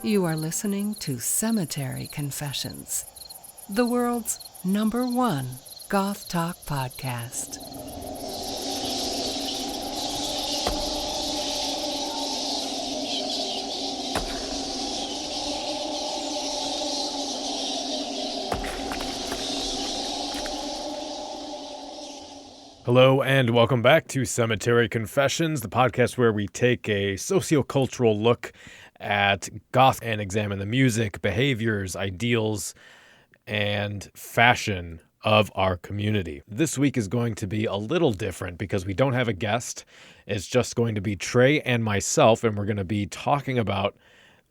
You are listening to Cemetery Confessions, the world's #1 goth talk podcast. Hello and welcome back to Cemetery Confessions, the podcast where we take a sociocultural look at goth and examine the music, behaviors, ideals, and fashion of our community. This week is going to be a little different because we don't have a guest. It's just going to be Trey and myself, and we're going to be talking about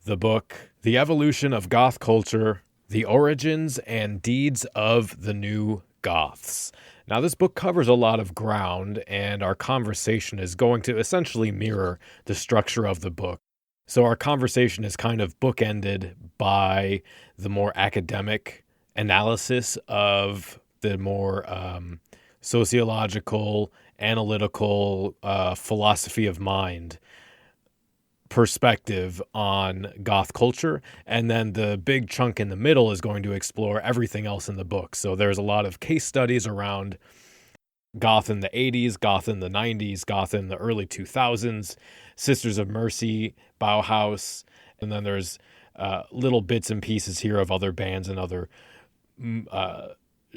the book, The Evolution of Goth Culture, The Origins and Deeds of the New Goths. Now, this book covers a lot of ground, and our conversation is going to essentially mirror the structure of the book. So our conversation is kind of bookended by the more academic analysis of the more sociological, analytical, philosophy of mind perspective on goth culture, and then the big chunk in the middle is going to explore everything else in the book. So there's a lot of case studies around goth in the 80s, goth in the 90s, goth in the early 2000s, Sisters of Mercy, Bauhaus, and then there's little bits and pieces here of other bands and other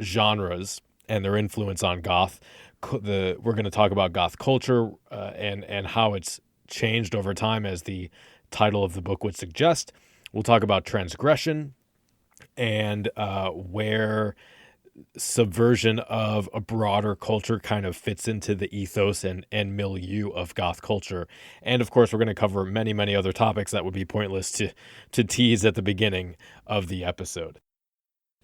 genres and their influence on goth. We're going to talk about goth culture and how it's changed over time, as the title of the book would suggest. We'll talk about transgression and where subversion of a broader culture kind of fits into the ethos and milieu of goth culture. And of course, we're going to cover many, many other topics that would be pointless to tease at the beginning of the episode.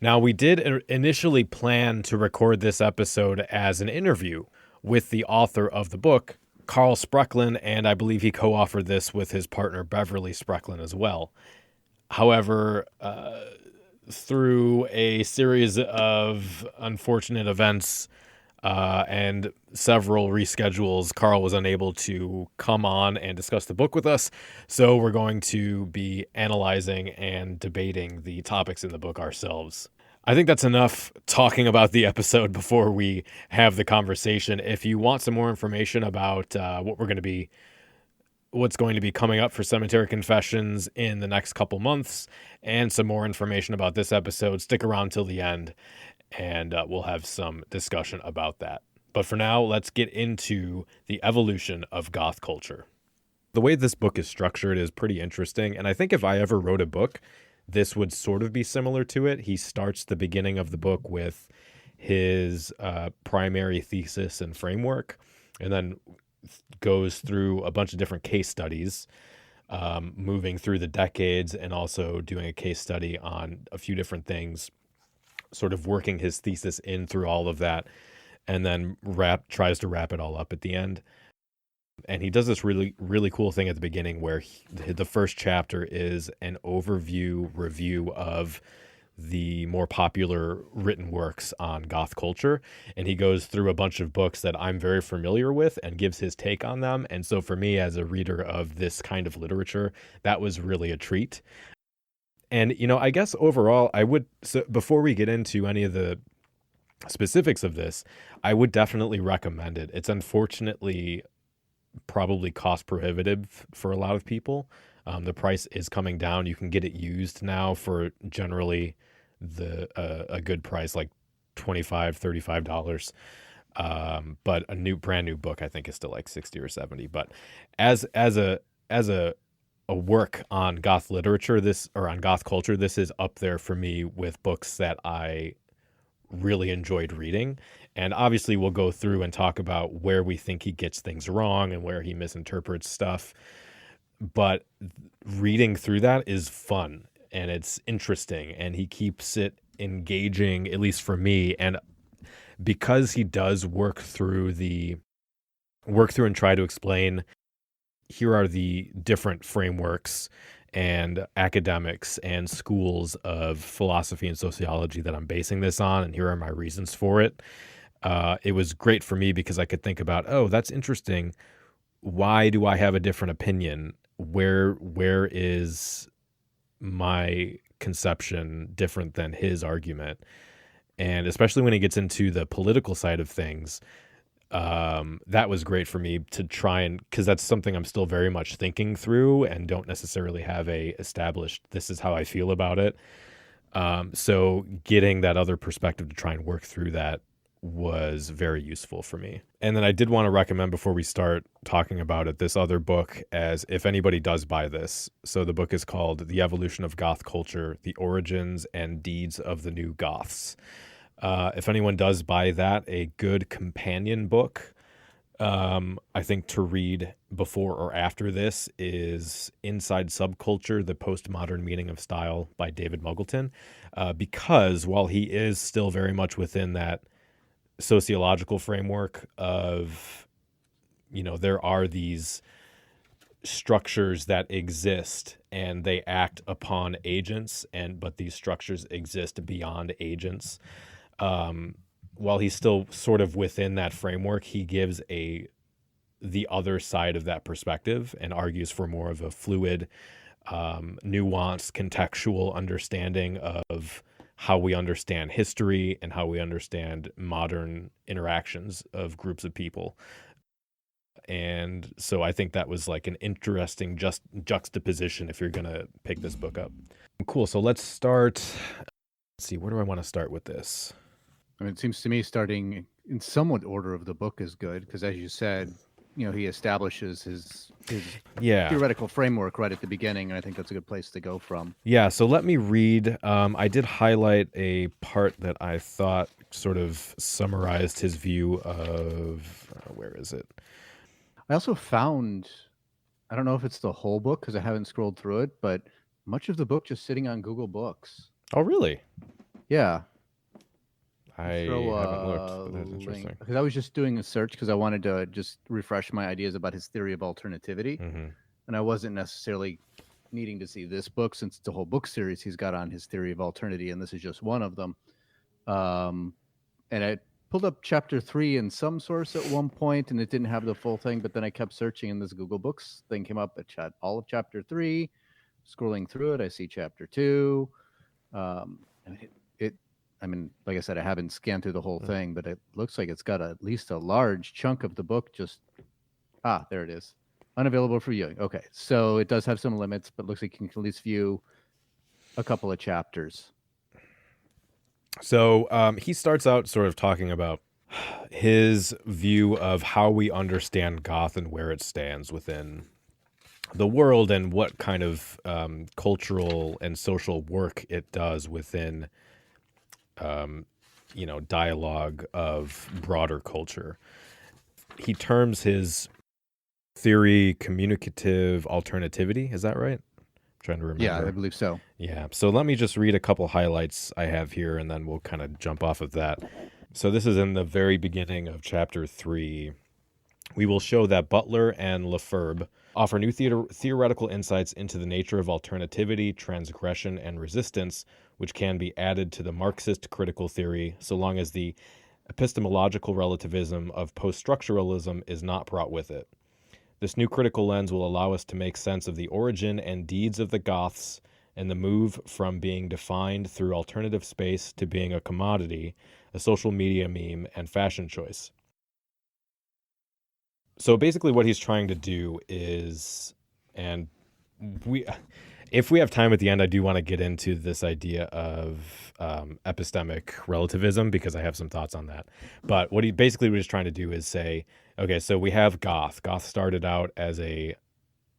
Now, we did initially plan to record this episode as an interview with the author of the book, Karl Spracklen, and I believe he co-authored this with his partner Beverly Spracklen as well. However, through a series of unfortunate events and several reschedules, Karl was unable to come on and discuss the book with us, so we're going to be analyzing and debating the topics in the book ourselves. I think that's enough talking about the episode before we have the conversation. If you want some more information about what's going to be coming up for Cemetery Confessions in the next couple months, and some more information about this episode, stick around till the end, and we'll have some discussion about that. But for now, let's get into the evolution of goth culture. The way this book is structured is pretty interesting, and I think if I ever wrote a book, this would sort of be similar to it. He starts the beginning of the book with his primary thesis and framework, and then goes through a bunch of different case studies, moving through the decades and also doing a case study on a few different things, sort of working his thesis in through all of that, and then tries to wrap it all up at the end. And he does this really, really cool thing at the beginning where the first chapter is an overview review of the more popular written works on goth culture. And he goes through a bunch of books that I'm very familiar with and gives his take on them. And so for me, as a reader of this kind of literature, that was really a treat. And, I guess overall, before we get into any of the specifics of this, I would definitely recommend it. It's unfortunately probably cost prohibitive for a lot of people. The price is coming down. You can get it used now for generally a good price, like $25, $35. But a brand new book, I think, is still like $60 or $70. But as a work on goth literature, on goth culture, this is up there for me with books that I really enjoyed reading. And obviously we'll go through and talk about where we think he gets things wrong and where he misinterprets stuff. But reading through that is fun and it's interesting, and he keeps it engaging, at least for me. And because he does work through and try to explain, here are the different frameworks and academics and schools of philosophy and sociology that I'm basing this on, and here are my reasons for it. It was great for me because I could think about, oh, that's interesting. Why do I have a different opinion? Where is my conception different than his argument. And especially when he gets into the political side of things, that was great for me to try and, because that's something I'm still very much thinking through and don't necessarily have a established, this is how I feel about it. So getting that other perspective to try and work through that was very useful for me. And then I did want to recommend, before we start talking about it, this other book, as if anybody does buy this. So the book is called The Evolution of Goth Culture, The Origins and Deeds of the New Goths. If anyone does buy that, a good companion book, I think, to read before or after this is Inside Subculture, The Postmodern Meaning of Style by David Muggleton. Because while he is still very much within that sociological framework of, there are these structures that exist and they act upon agents, but these structures exist beyond agents. While he's still sort of within that framework, he gives the other side of that perspective and argues for more of a fluid, nuanced, contextual understanding of how we understand history and how we understand modern interactions of groups of people. And so I think that was like an interesting juxtaposition if you're going to pick this book up. Cool. So let's start. Let's see, where do I want to start with this? I mean, it seems to me starting in somewhat order of the book is good because, as you said, he establishes his theoretical framework right at the beginning, and I think that's a good place to go from. Yeah, so let me read. I did highlight a part that I thought sort of summarized his view of, where is it? I also found, I don't know if it's the whole book because I haven't scrolled through it, but much of the book just sitting on Google Books. Oh, really? Yeah. I haven't looked. That's interesting. Because I was just doing a search because I wanted to just refresh my ideas about his theory of alternativity. Mm-hmm. And I wasn't necessarily needing to see this book since it's a whole book series he's got on his theory of alternity, and this is just one of them. And I pulled up chapter 3 in some source at one point, and it didn't have the full thing, but then I kept searching, and this Google Books thing came up at all of chapter 3. Scrolling through it, I see chapter 2. I mean, like I said, I haven't scanned through the whole thing, but it looks like it's got at least a large chunk of the book just... there it is. Unavailable for viewing. Okay, so it does have some limits, but looks like you can at least view a couple of chapters. So he starts out sort of talking about his view of how we understand goth and where it stands within the world and what kind of cultural and social work it does within dialogue of broader culture. He terms his theory communicative alternativity. Is that right? I'm trying to remember. Yeah, I believe so. Yeah. So let me just read a couple highlights I have here, and then we'll kind of jump off of that. So this is in the very beginning of chapter 3. We will show that Butler and Lefebvre offer new theoretical insights into the nature of alternativity, transgression, and resistance, which can be added to the Marxist critical theory so long as the epistemological relativism of post-structuralism is not brought with it. This new critical lens will allow us to make sense of the origin and deeds of the Goths and the move from being defined through alternative space to being a commodity, a social media meme, and fashion choice. So basically what he's trying to do is, and if we have time at the end, I do want to get into this idea of epistemic relativism because I have some thoughts on that. But what he's trying to do is say, okay, so we have Goth. Goth started out as a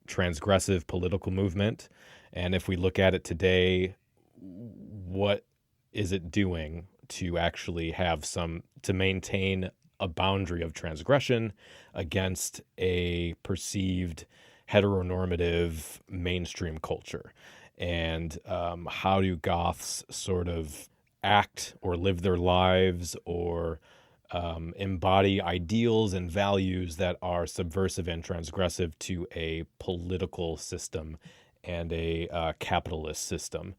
transgressive political movement. And if we look at it today, what is it doing to actually to maintain a boundary of transgression against a perceived heteronormative mainstream culture? And how do Goths sort of act or live their lives or embody ideals and values that are subversive and transgressive to a political system and a capitalist system?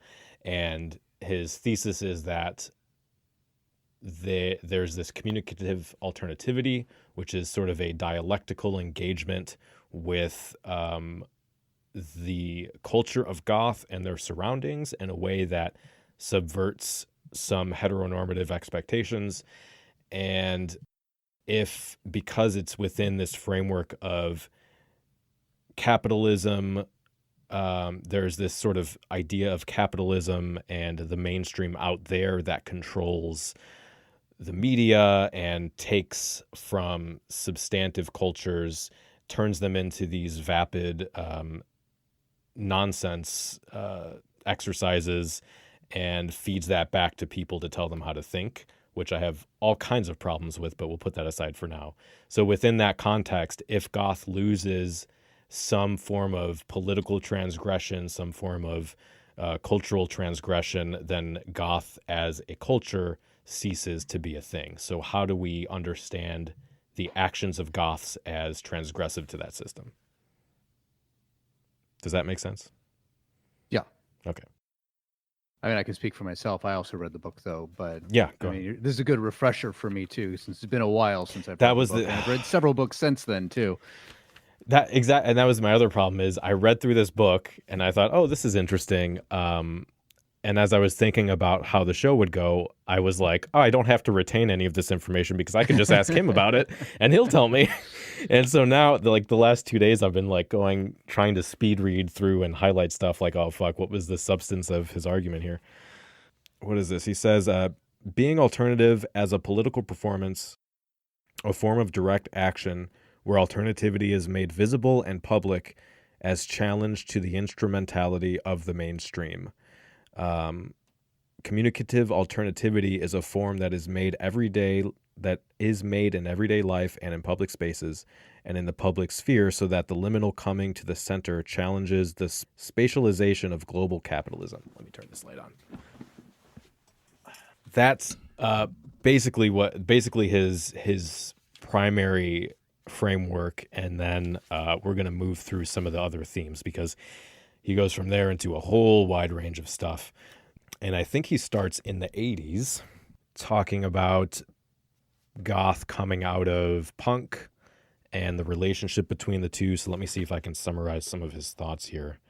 And his thesis is that there's this communicative alternativity, which is sort of a dialectical engagement with the culture of goth and their surroundings in a way that subverts some heteronormative expectations. And because it's within this framework of capitalism, there's this sort of idea of capitalism and the mainstream out there that controls the media and takes from substantive cultures, turns them into these vapid nonsense exercises, and feeds that back to people to tell them how to think, which I have all kinds of problems with, but we'll put that aside for now. So within that context, if goth loses some form of political transgression, some form of cultural transgression, then goth as a culture ceases to be a thing. So how do we understand the actions of goths as transgressive to that system? Does that make sense? Yeah. Okay. I mean, I can speak for myself. I also read the book, though. But yeah, I mean, this is a good refresher for me too, since it's been a while since I've read the book. And I've read several books since then too. And that was my other problem is I read through this book and I thought, oh, this is interesting. And as I was thinking about how the show would go, I was like, oh, I don't have to retain any of this information because I can just ask him about it and he'll tell me. And so now, the last 2 days, I've been trying to speed read through and highlight stuff like, oh, fuck, what was the substance of his argument here? What is this? He says, being alternative as a political performance, a form of direct action where alternativity is made visible and public as challenge to the instrumentality of the mainstream. Communicative alternativity is a form that is made in everyday life and in public spaces and in the public sphere, so that the liminal coming to the center challenges the spatialization of global capitalism. Let me turn this light on. That's basically his primary framework, and then we're going to move through some of the other themes because he goes from there into a whole wide range of stuff. And I think he starts in the 80s talking about goth coming out of punk and the relationship between the two. So let me see if I can summarize some of his thoughts here.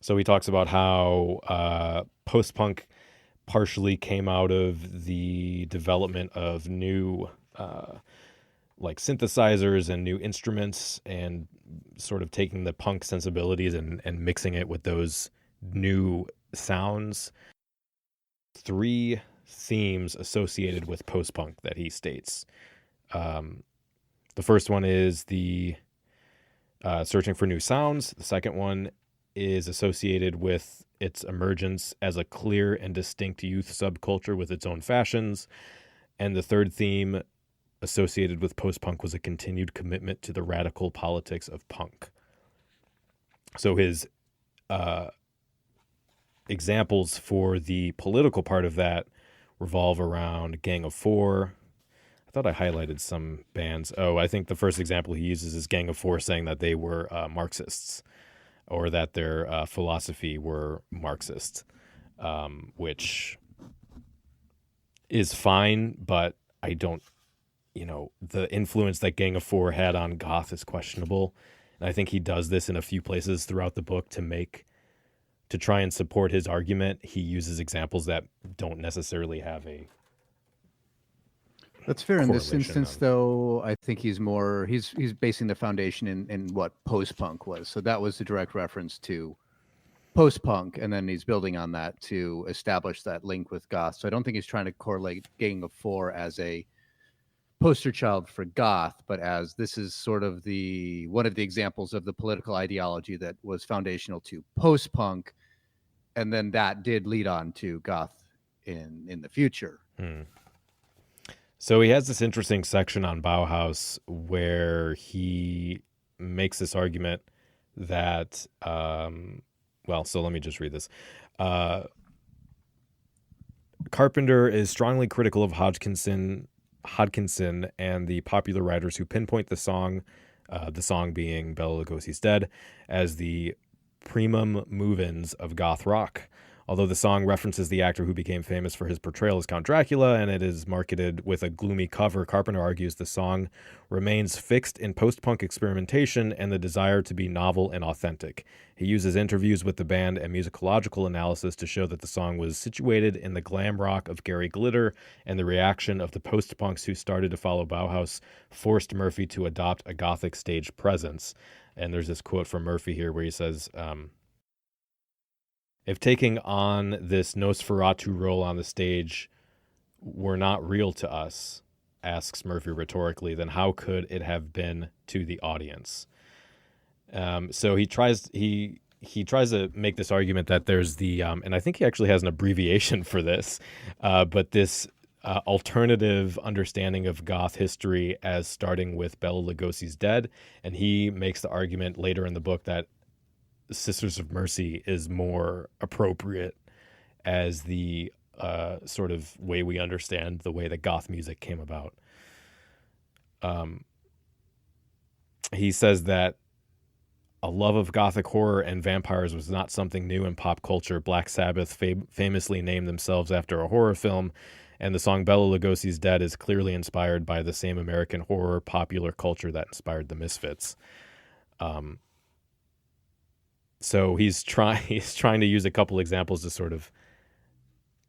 So he talks about how post-punk partially came out of the development of new synthesizers and new instruments, and sort of taking the punk sensibilities and mixing it with those new sounds. 3 themes associated with post-punk that he states. The first one is the searching for new sounds. The second one is associated with its emergence as a clear and distinct youth subculture with its own fashions. And the third theme associated with post-punk was a continued commitment to the radical politics of punk. So his examples for the political part of that revolve around Gang of Four. I thought I highlighted some bands. Oh, I think the first example he uses is Gang of Four saying that they were Marxists, or that their philosophy were Marxist, which is fine, but I don't, the influence that Gang of Four had on goth is questionable. And I think he does this in a few places throughout the book to try and support his argument. He uses examples that don't necessarily have a That's fair in this instance, though. I think he's basing the foundation in what post-punk was. So that was the direct reference to post-punk, and then he's building on that to establish that link with goth. So I don't think he's trying to correlate Gang of Four as a poster child for goth, but as this is sort of one of the examples of the political ideology that was foundational to post-punk, and then that did lead on to goth in the future. So he has this interesting section on Bauhaus where he makes this argument that, so let me just read this. Carpenter is strongly critical of Hodgkinson and the popular writers who pinpoint the song being Bela Lugosi's Dead, as the primum movens of goth rock. Although the song references the actor who became famous for his portrayal as Count Dracula, and it is marketed with a gloomy cover, Carpenter argues the song remains fixed in post-punk experimentation and the desire to be novel and authentic. He uses interviews with the band and musicological analysis to show that the song was situated in the glam rock of Gary Glitter, and the reaction of the post-punks who started to follow Bauhaus forced Murphy to adopt a Gothic stage presence. And there's this quote from Murphy here where he says, if taking on this Nosferatu role on the stage were not real to us, asks Murphy rhetorically, then how could it have been to the audience? So he tries to make this argument that there's the, and I think he actually has an abbreviation for this, but this alternative understanding of goth history as starting with Bela Lugosi's Dead. And he makes the argument later in the book that Sisters of Mercy is more appropriate as the sort of way we understand the way that goth music came about. He says that a love of gothic horror and vampires was not something new in pop culture. Black Sabbath famously named themselves after a horror film, and the song Bela Lugosi's Dead is clearly inspired by the same American horror popular culture that inspired the Misfits. So he's trying to use a couple examples to sort of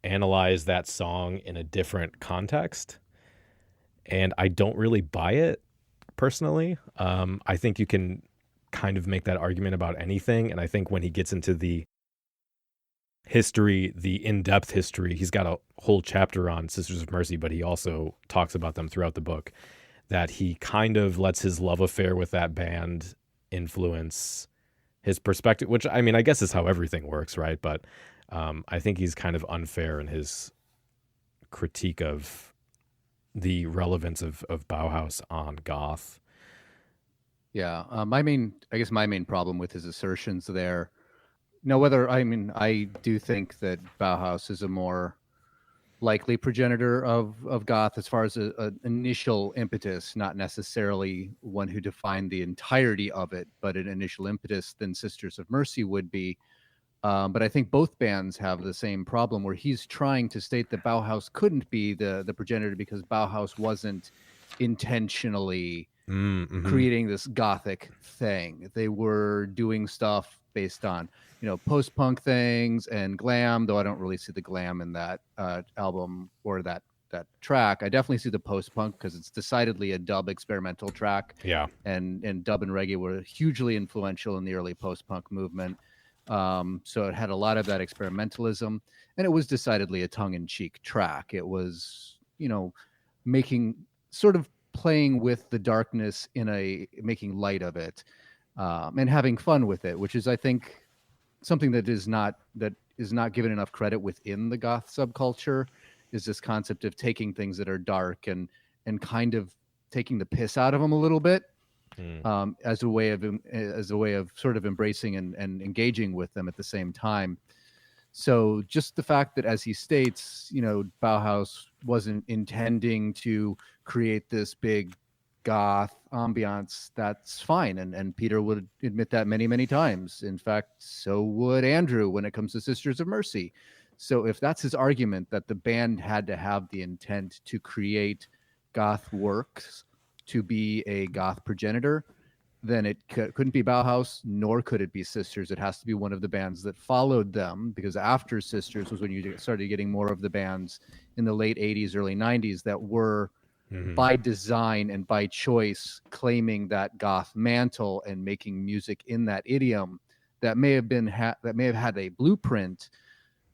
analyze that song in a different context. And I don't really buy it personally. I think you can kind of make that argument about anything. And I think when he gets into the history, the in-depth history, he's got a whole chapter on Sisters of Mercy, but he also talks about them throughout the book, that he kind of lets his love affair with that band influence his perspective, which, I mean, I guess is how everything works, right? But I think he's kind of unfair in his critique of the relevance of Bauhaus on goth. Yeah, my main problem with his assertions there. I do think that Bauhaus is a more likely progenitor of goth as far as an initial impetus, not necessarily one who defined the entirety of it, but an initial impetus than Sisters of Mercy would be. But I think both bands have the same problem where he's trying to state that Bauhaus couldn't be the progenitor because Bauhaus wasn't intentionally creating this gothic thing. They were doing stuff based on, post-punk things and glam, though I don't really see the glam in that album or that track. I definitely see the post-punk because it's decidedly a dub experimental track. Yeah. And dub and reggae were hugely influential in the early post-punk movement. So it had a lot of that experimentalism, and it was decidedly a tongue-in-cheek track. It was, playing with the darkness making light of it, and having fun with it, which is, I think, something that is not given enough credit within the goth subculture, is this concept of taking things that are dark and kind of taking the piss out of them a little bit, as a way of sort of embracing and engaging with them at the same time. So just the fact that, as he states, Bauhaus wasn't intending to create this big goth ambiance, that's fine. And Peter would admit that many, many times. In fact, so would Andrew when it comes to Sisters of Mercy. So if that's his argument, that the band had to have the intent to create goth works to be a goth progenitor, then it couldn't be Bauhaus, nor could it be Sisters. It has to be one of the bands that followed them, because after Sisters was when you started getting more of the bands in the late 80s, early 90s that were by design and by choice claiming that goth mantle and making music in that idiom that may have had a blueprint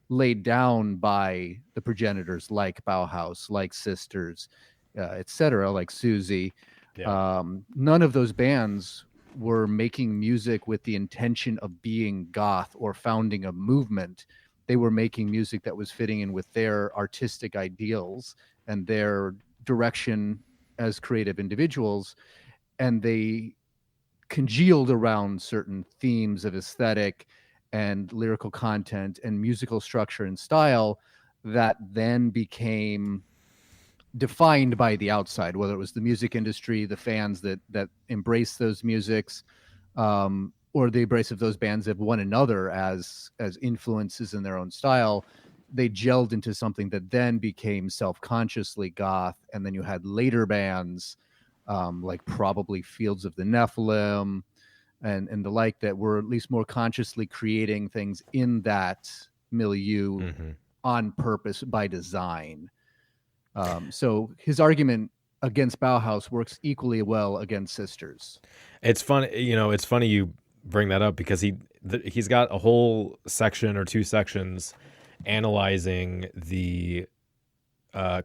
laid down by the progenitors like Bauhaus, like Sisters, etc., like Susie. Yeah. None of those bands were making music with the intention of being goth or founding a movement. They were making music that was fitting in with their artistic ideals and their direction as creative individuals, and they congealed around certain themes of aesthetic and lyrical content and musical structure and style that then became defined by the outside, whether it was the music industry, the fans that embraced those musics, or the embrace of those bands of one another as influences in their own style, they gelled into something that then became self-consciously goth. And then you had later bands like probably Fields of the Nephilim and the like, that were at least more consciously creating things in that milieu on purpose by design. So his argument against Bauhaus works equally well against Sisters. It's fun, it's funny you bring that up, because he's got a whole section or two sections analyzing the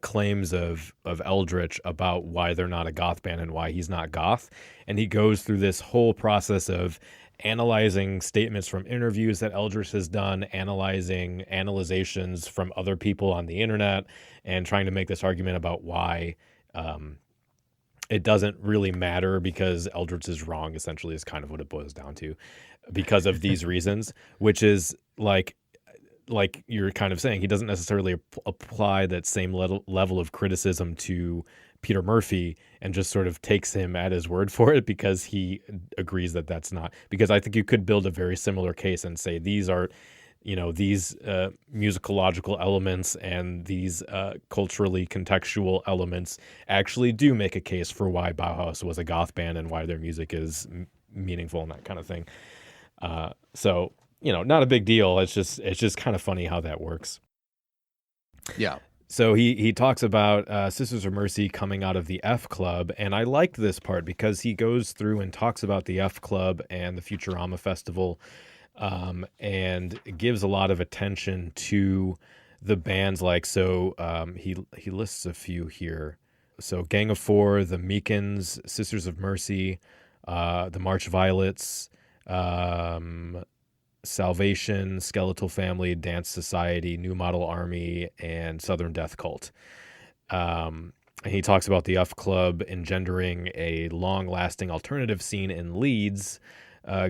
claims of Eldritch about why they're not a goth band and why he's not goth. And he goes through this whole process of analyzing statements from interviews that Eldritch has done, analyzing analyzations from other people on the internet, and trying to make this argument about why it doesn't really matter because Eldritch is wrong, essentially, is kind of what it boils down to, because of these reasons, which is like you're kind of saying, he doesn't necessarily apply that same level of criticism to Peter Murphy and just sort of takes him at his word for it because he agrees that that's not, because I think you could build a very similar case and say these are, these musicological elements and these culturally contextual elements actually do make a case for why Bauhaus was a goth band and why their music is meaningful and that kind of thing. So, not a big deal. It's just kind of funny how that works. Yeah. So he talks about Sisters of Mercy coming out of the F Club, and I liked this part because he goes through and talks about the F Club and the Futurama Festival, and gives a lot of attention to the bands he lists a few here. So Gang of Four, the Meekins, Sisters of Mercy, the March Violets, Salvation, Skeletal Family, Dance Society, New Model Army, and Southern Death Cult. And he talks about the F Club engendering a long-lasting alternative scene in Leeds.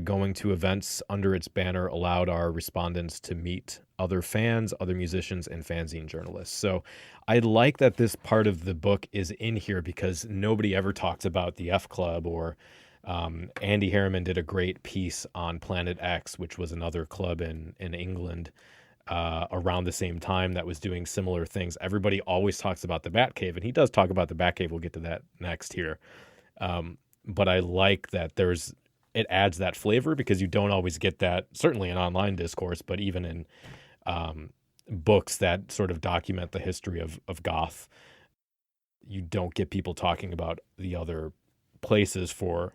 Going to events under its banner allowed our respondents to meet other fans, other musicians, and fanzine journalists. So I like that this part of the book is in here because nobody ever talks about the F Club, or Andy Harriman did a great piece on Planet X, which was another club in England around the same time that was doing similar things. Everybody always talks about the Batcave, and he does talk about the Batcave. We'll get to that next here. But I like that it adds that flavor because you don't always get that, certainly in online discourse, but even in books that sort of document the history of goth, you don't get people talking about the other places for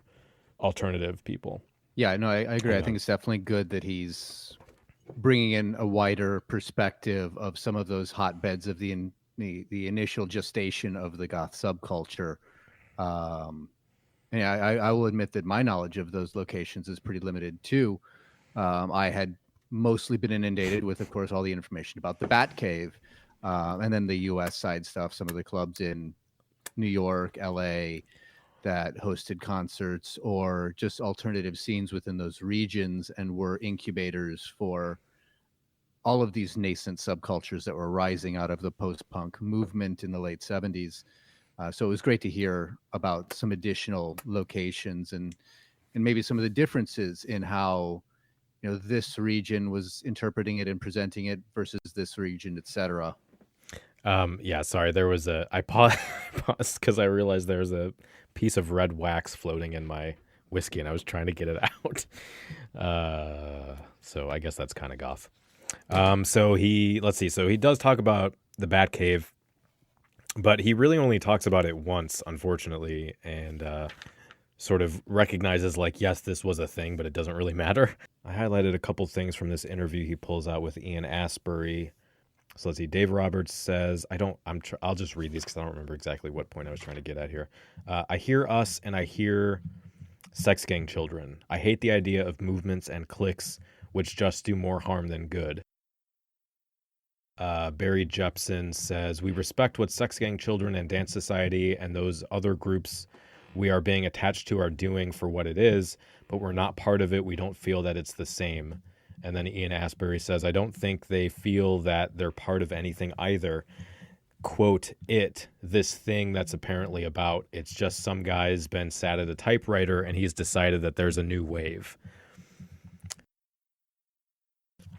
alternative people. Yeah, no, I agree. I think it's definitely good that he's bringing in a wider perspective of some of those hotbeds of the initial gestation of the goth subculture. And I will admit that my knowledge of those locations is pretty limited too. I had mostly been inundated with, of course, all the information about the Batcave, and then the U.S. side stuff, some of the clubs in New York, L.A., that hosted concerts or just alternative scenes within those regions and were incubators for all of these nascent subcultures that were rising out of the post-punk movement in the late 70s. So it was great to hear about some additional locations and maybe some of the differences in how, this region was interpreting it and presenting it versus this region, etc. Sorry, there was I paused because I realized there was a piece of red wax floating in my whiskey and I was trying to get it out. So I guess that's kind of goth. So he does talk about the Batcave, but he really only talks about it once, unfortunately, and sort of recognizes yes, this was a thing, but it doesn't really matter. I highlighted a couple things from this interview he pulls out with Ian Astbury. So let's see. Dave Roberts says, I'll just read these because I don't remember exactly what point I was trying to get at here. I hear us and I hear sex gang children. I hate the idea of movements and cliques which just do more harm than good. Barry Jepson says, we respect what Sex Gang Children and Dance Society and those other groups we are being attached to are doing for what it is, but we're not part of it. We don't feel that it's the same. And then Ian Astbury says, I don't think they feel that they're part of anything either. Quote, this thing that's apparently it's just some guy's been sat at a typewriter and he's decided that there's a new wave.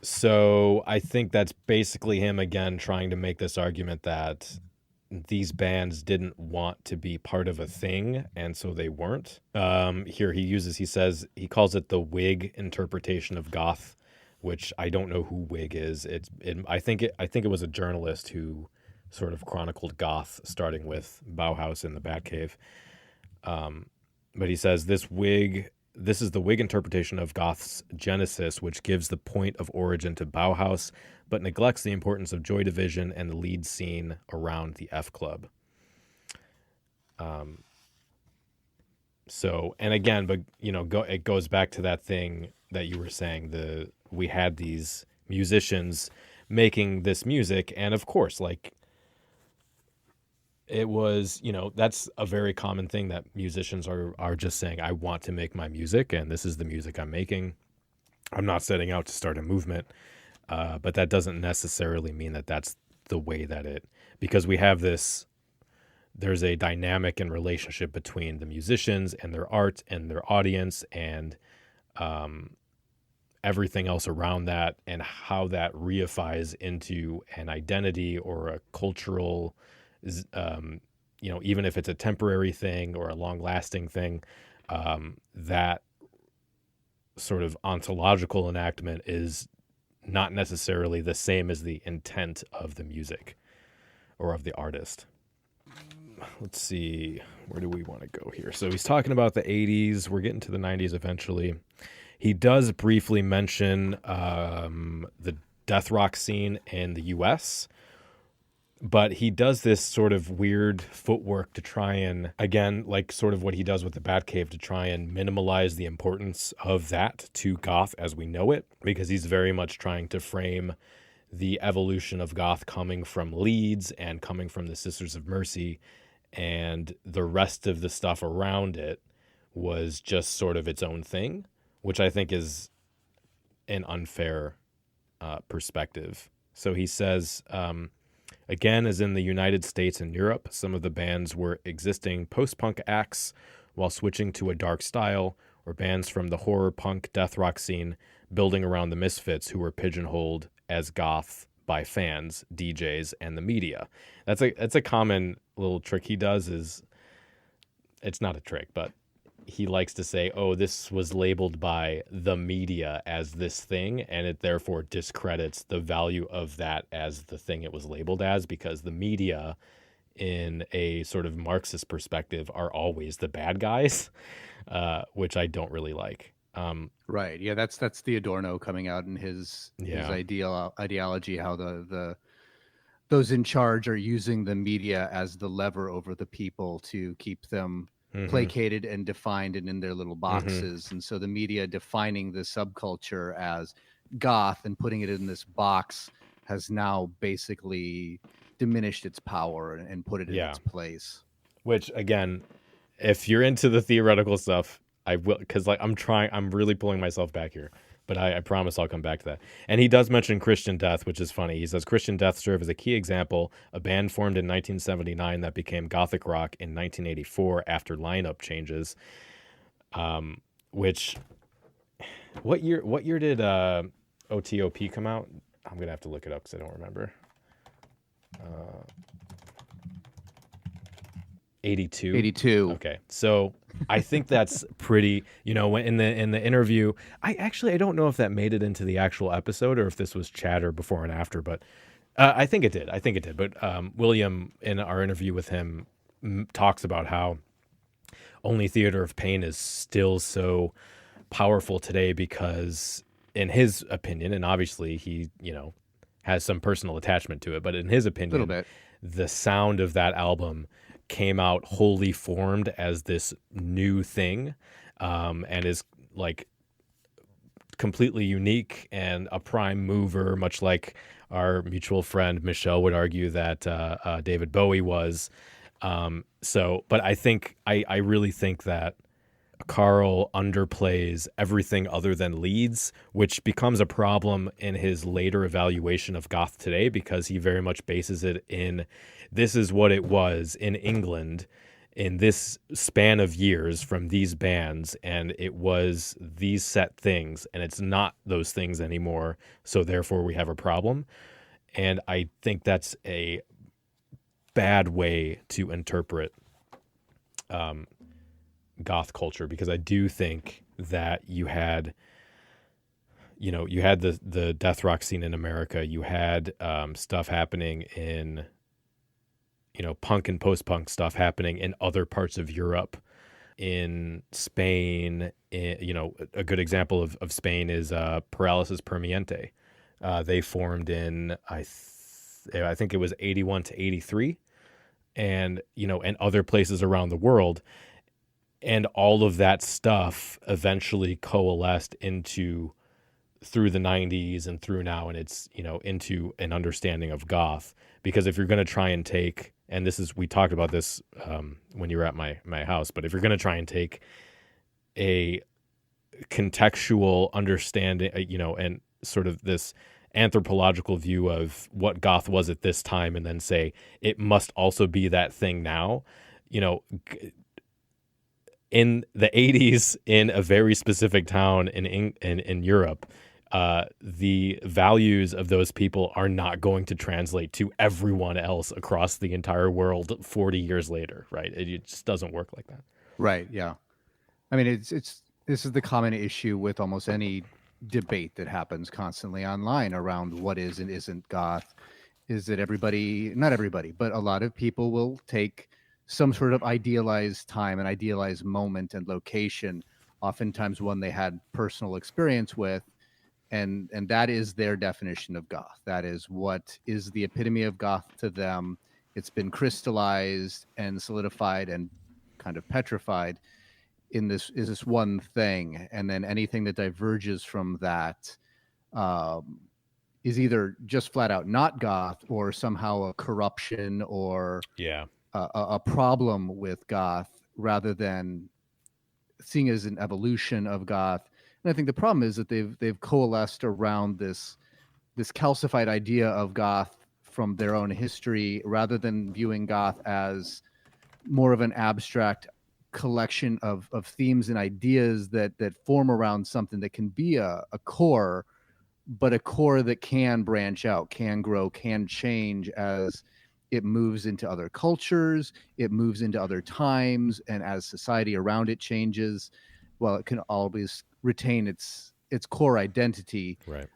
So I think that's basically him again trying to make this argument that these bands didn't want to be part of a thing, and so they weren't. Here he calls it the Whig interpretation of goth, which I don't know who Whig is. I think it was a journalist who sort of chronicled goth, starting with Bauhaus in the Batcave. But he says this is the Whig interpretation of goth's genesis, which gives the point of origin to Bauhaus, but neglects the importance of Joy Division and the lead scene around the F Club. It goes back to that thing that you were saying. We had these musicians making this music, and of course, like, it was, that's a very common thing that musicians are just saying, I want to make my music, and this is the music I'm making. I'm not setting out to start a movement, but that doesn't necessarily mean that that's the way because we have there's a dynamic and relationship between the musicians and their art and their audience and everything else around that, and how that reifies into an identity or a cultural, even if it's a temporary thing or a long-lasting thing, that sort of ontological enactment is not necessarily the same as the intent of the music or of the artist. Let's see, where do we want to go here? So he's talking about the 80s. We're getting to the 90s eventually. He does briefly mention the death rock scene in the U.S., but he does this sort of weird footwork to try and, again, like sort of what he does with the Batcave, to try and minimalize the importance of that to goth as we know it, because he's very much trying to frame the evolution of goth coming from Leeds and coming from the Sisters of Mercy, and the rest of the stuff around it was just sort of its own thing, which I think is an unfair perspective. So he says, again, as in the United States and Europe, some of the bands were existing post-punk acts while switching to a dark style, or bands from the horror punk death rock scene building around the misfits who were pigeonholed as goth by fans, DJs, and the media. That's a common little trick he does. It's not a trick, but he likes to say, oh, this was labeled by the media as this thing, and it therefore discredits the value of that as the thing it was labeled as, because the media, in a sort of Marxist perspective, are always the bad guys, which I don't really like. Right. Yeah, that's the Adorno coming out in his ideology, how the those in charge are using the media as the lever over the people to keep them placated and defined and in their little boxes. And so the media defining the subculture as goth and putting it in this box has now basically diminished its power and put it in its place. Which, again, if you're into the theoretical stuff, I will, because I'm really pulling myself back here, but I promise I'll come back to that. And he does mention Christian Death, which is funny. He says Christian Death served as a key example, a band formed in 1979 that became Gothic rock in 1984 after lineup changes. Which, what year did OTOP come out? I'm gonna have to look it up because I don't remember. 82. 82. Okay, so I think that's pretty. When in the interview, I don't know if that made it into the actual episode or if this was chatter before and after, but I think it did. But William, in our interview with him, talks about how Only Theater of Pain is still so powerful today because, in his opinion, and obviously he has some personal attachment to it, but in his opinion, little bit, the sound of that album came out wholly formed as this new thing, and is like completely unique and a prime mover, much like our mutual friend Michelle would argue that David Bowie was. But I really think that Karl underplays everything other than Leeds, which becomes a problem in his later evaluation of goth today, because he very much bases it in, this is what it was in England in this span of years from these bands, and it was these set things, and it's not those things anymore, so therefore we have a problem. And I think that's a bad way to interpret goth culture, because I do think that you had the death rock scene in America, you had stuff happening in punk and post-punk stuff happening in other parts of Europe, in Spain. A good example of Spain is Paralysis Permiente. They formed in, I think it was 81 to 83, and other places around the world. And all of that stuff eventually coalesced through the 90s and through now, and it's, into an understanding of goth. Because if you're going to try and take, and we talked about this when you were at my house, but if you're going to try and take a contextual understanding, and sort of this anthropological view of what goth was at this time, and then say it must also be that thing now, in the 80s in a very specific town in Europe, the values of those people are not going to translate to everyone else across the entire world 40 years later, right? It just doesn't work like that. Right, yeah. I mean, this is the common issue with almost any debate that happens constantly online around what is and isn't goth, is that not everybody, but a lot of people will take some sort of idealized time, an idealized moment and location, oftentimes one they had personal experience with, and that is their definition of goth. That is what is the epitome of goth to them. It's been crystallized and solidified and kind of petrified in this one thing, and then anything that diverges from that is either just flat out not goth, or somehow a corruption, or a problem with goth, rather than seeing it as an evolution of goth. And I think the problem is that they've coalesced around this calcified idea of goth from their own history, rather than viewing goth as more of an abstract collection of themes and ideas that form around something that can be a core, but a core that can branch out, can grow, can change as it moves into other cultures, it moves into other times, and as society around it changes, well, it can always retain its core identity, right?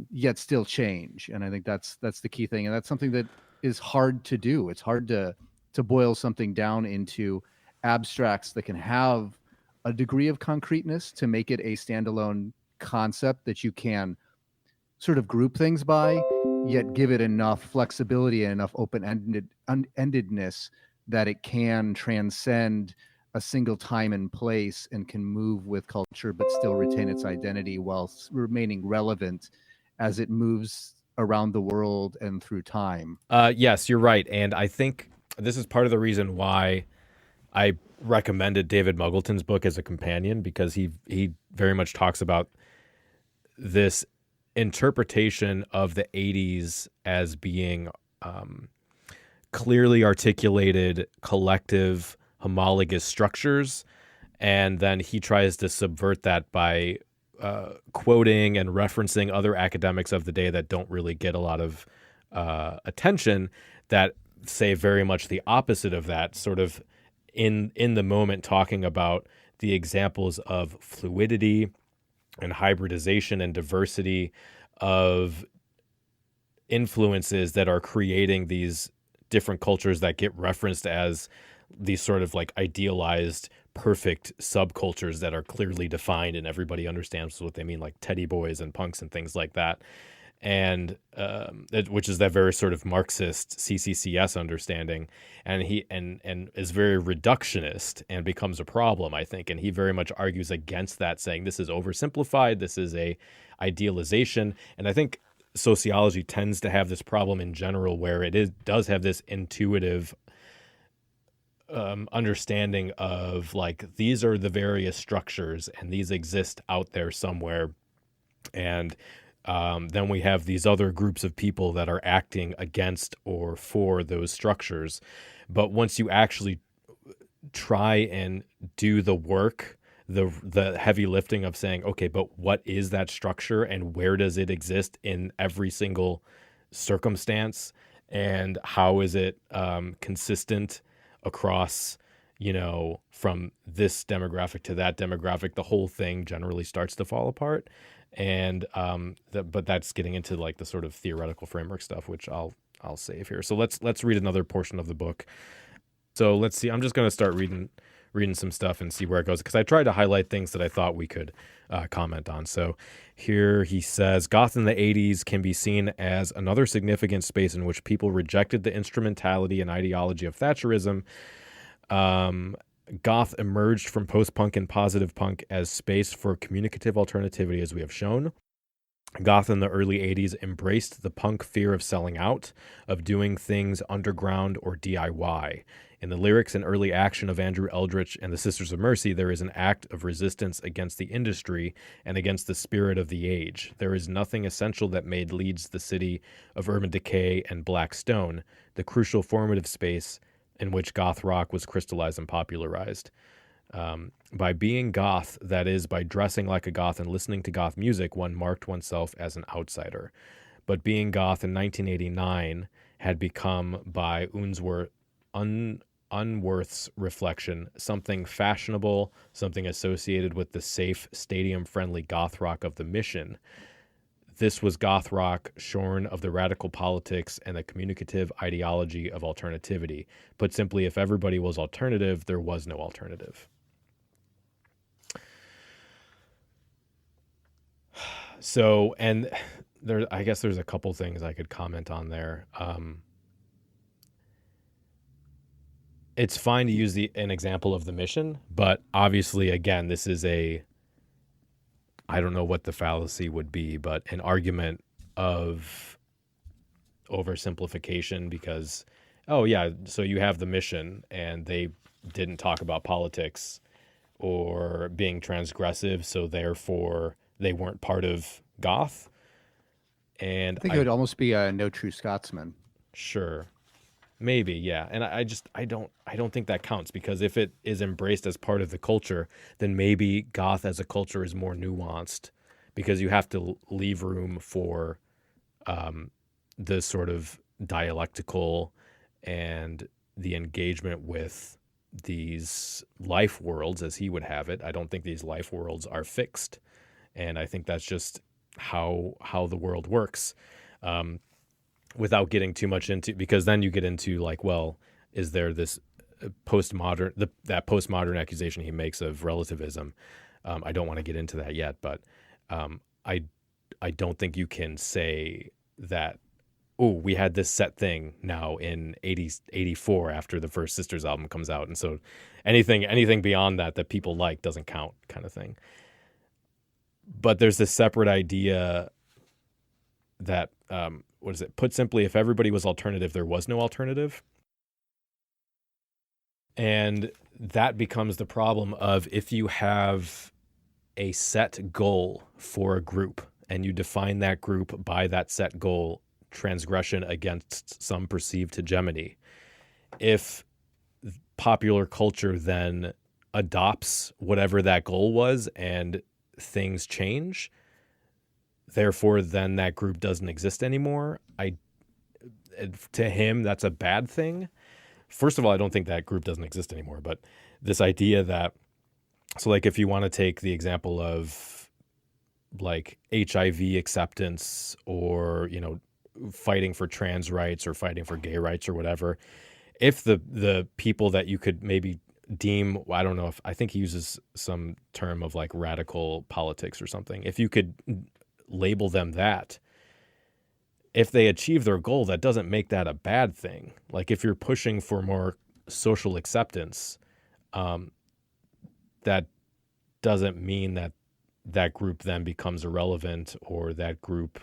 Yet still change. And I think that's the key thing, and that's something that is hard to do. It's hard to boil something down into abstracts that can have a degree of concreteness to make it a standalone concept that you can sort of group things by, yet give it enough flexibility and enough open-endedness that it can transcend a single time and place and can move with culture but still retain its identity while remaining relevant as it moves around the world and through time. Yes, you're right. And I think this is part of the reason why I recommended David Muggleton's book as a companion, because he very much talks about this interpretation of the 80s as being clearly articulated collective homologous structures, and then he tries to subvert that by quoting and referencing other academics of the day that don't really get a lot of attention, that say very much the opposite of that, sort of in the moment, talking about the examples of fluidity and hybridization and diversity of influences that are creating these different cultures that get referenced as these sort of like idealized perfect subcultures that are clearly defined and everybody understands what they mean, like teddy boys and punks and things like that. And which is that very sort of Marxist CCCS understanding, and he is very reductionist and becomes a problem, I think. And he very much argues against that, saying this is oversimplified, this is a idealization. And I think sociology tends to have this problem in general, where does have this intuitive understanding of like, these are the various structures and these exist out there somewhere, and then we have these other groups of people that are acting against or for those structures. But once you actually try and do the work, the heavy lifting of saying, okay, but what is that structure and where does it exist in every single circumstance, and how is it consistent across, from this demographic to that demographic, the whole thing generally starts to fall apart. And but that's getting into like the sort of theoretical framework stuff, which I'll save here. So let's read another portion of the book. So let's see. I'm just going to start reading some stuff and see where it goes, because I tried to highlight things that I thought we could comment on. So here he says, Goth in the 80s can be seen as another significant space in which people rejected the instrumentality and ideology of Thatcherism. Goth emerged from post-punk and positive punk as space for communicative alternativity, as we have shown. Goth in the early 80s embraced the punk fear of selling out, of doing things underground or DIY. In the lyrics and early action of Andrew Eldritch and the Sisters of Mercy, there is an act of resistance against the industry and against the spirit of the age. There is nothing essential that made Leeds the city of urban decay and black stone, the crucial formative space in which goth rock was crystallized and popularized. By being goth, that is, by dressing like a goth and listening to goth music, one marked oneself as an outsider. But being goth in 1989 had become, by Unworth's reflection, something fashionable, something associated with the safe, stadium-friendly goth rock of the Mission. This was goth rock shorn of the radical politics and the communicative ideology of alternativity. Put simply, if everybody was alternative, there was no alternative. So, and I guess there's a couple things I could comment on there. It's fine to use an example of the Mission, but obviously, again, this is I don't know what the fallacy would be, but an argument of oversimplification, because, oh yeah, so you have the Mission and they didn't talk about politics or being transgressive, so therefore they weren't part of goth. And I think it would almost be a No True Scotsman. Sure. Maybe, yeah. And I don't think that counts, because if it is embraced as part of the culture, then maybe goth as a culture is more nuanced, because you have to leave room for the sort of dialectical and the engagement with these life worlds as he would have it. I don't think these life worlds are fixed. And I think that's just how the world works. Without getting too much into, because then you get into like, well, is there this postmodern, that postmodern accusation he makes of relativism? I don't want to get into that yet, but I don't think you can say that, oh, we had this set thing now in 84 after the first Sisters album comes out, and so anything beyond that people like doesn't count, kind of thing. But there's this separate idea that, what is it? Put simply, if everybody was alternative, there was no alternative. And that becomes the problem of, if you have a set goal for a group and you define that group by that set goal, transgression against some perceived hegemony, if popular culture then adopts whatever that goal was and things change, therefore then that group doesn't exist anymore, to him that's a bad thing. First of all, I don't think that group doesn't exist anymore, but this idea that, so like if you want to take the example of like HIV acceptance, or fighting for trans rights or fighting for gay rights or whatever, if the people that you could maybe deem, I don't know, if I think he uses some term of like radical politics or something, if you could label them that, if they achieve their goal, that doesn't make that a bad thing. Like if you're pushing for more social acceptance, that doesn't mean that group then becomes irrelevant, or that group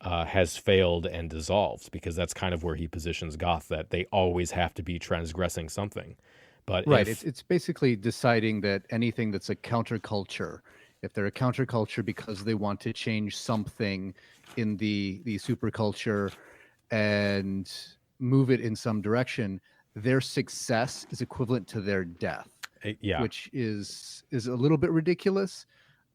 has failed and dissolves, because that's kind of where he positions goth, that they always have to be transgressing something. But right, it's basically deciding that anything that's a counterculture, if they're a counterculture because they want to change something in the superculture and move it in some direction, their success is equivalent to their death, Yeah. which is a little bit ridiculous.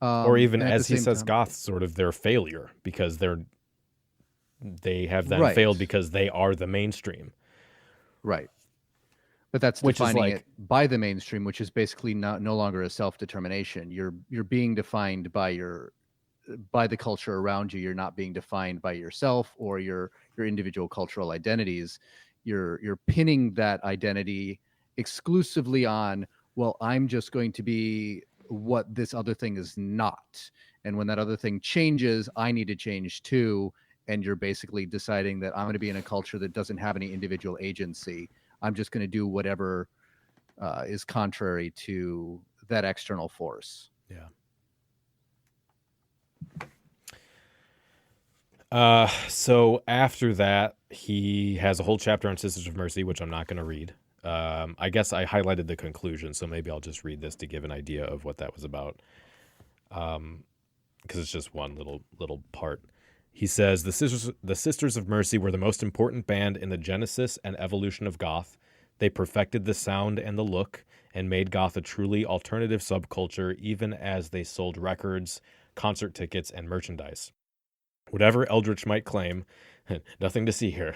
Or even, and at the as he same says, time, Goths, sort of their failure, because they have then right, failed because they are the mainstream. right. But that's Which is defining like, it by the mainstream, which is basically no longer a self-determination. You're being defined by the culture around you. You're not being defined by yourself or your individual cultural identities. You're pinning that identity exclusively on, well, I'm just going to be what this other thing is not. And when that other thing changes, I need to change too. And you're basically deciding that I'm going to be in a culture that doesn't have any individual agency. I'm just going to do whatever is contrary to that external force. yeah. So after that, he has a whole chapter on Sisters of Mercy, which I'm not going to read. I guess I highlighted the conclusion, so maybe I'll just read this to give an idea of what that was about. Because it's just one little part. He says, the Sisters of Mercy were the most important band in the genesis and evolution of goth. They perfected the sound and the look and made goth a truly alternative subculture, even as they sold records, concert tickets, and merchandise. Whatever Eldritch might claim, nothing to see here.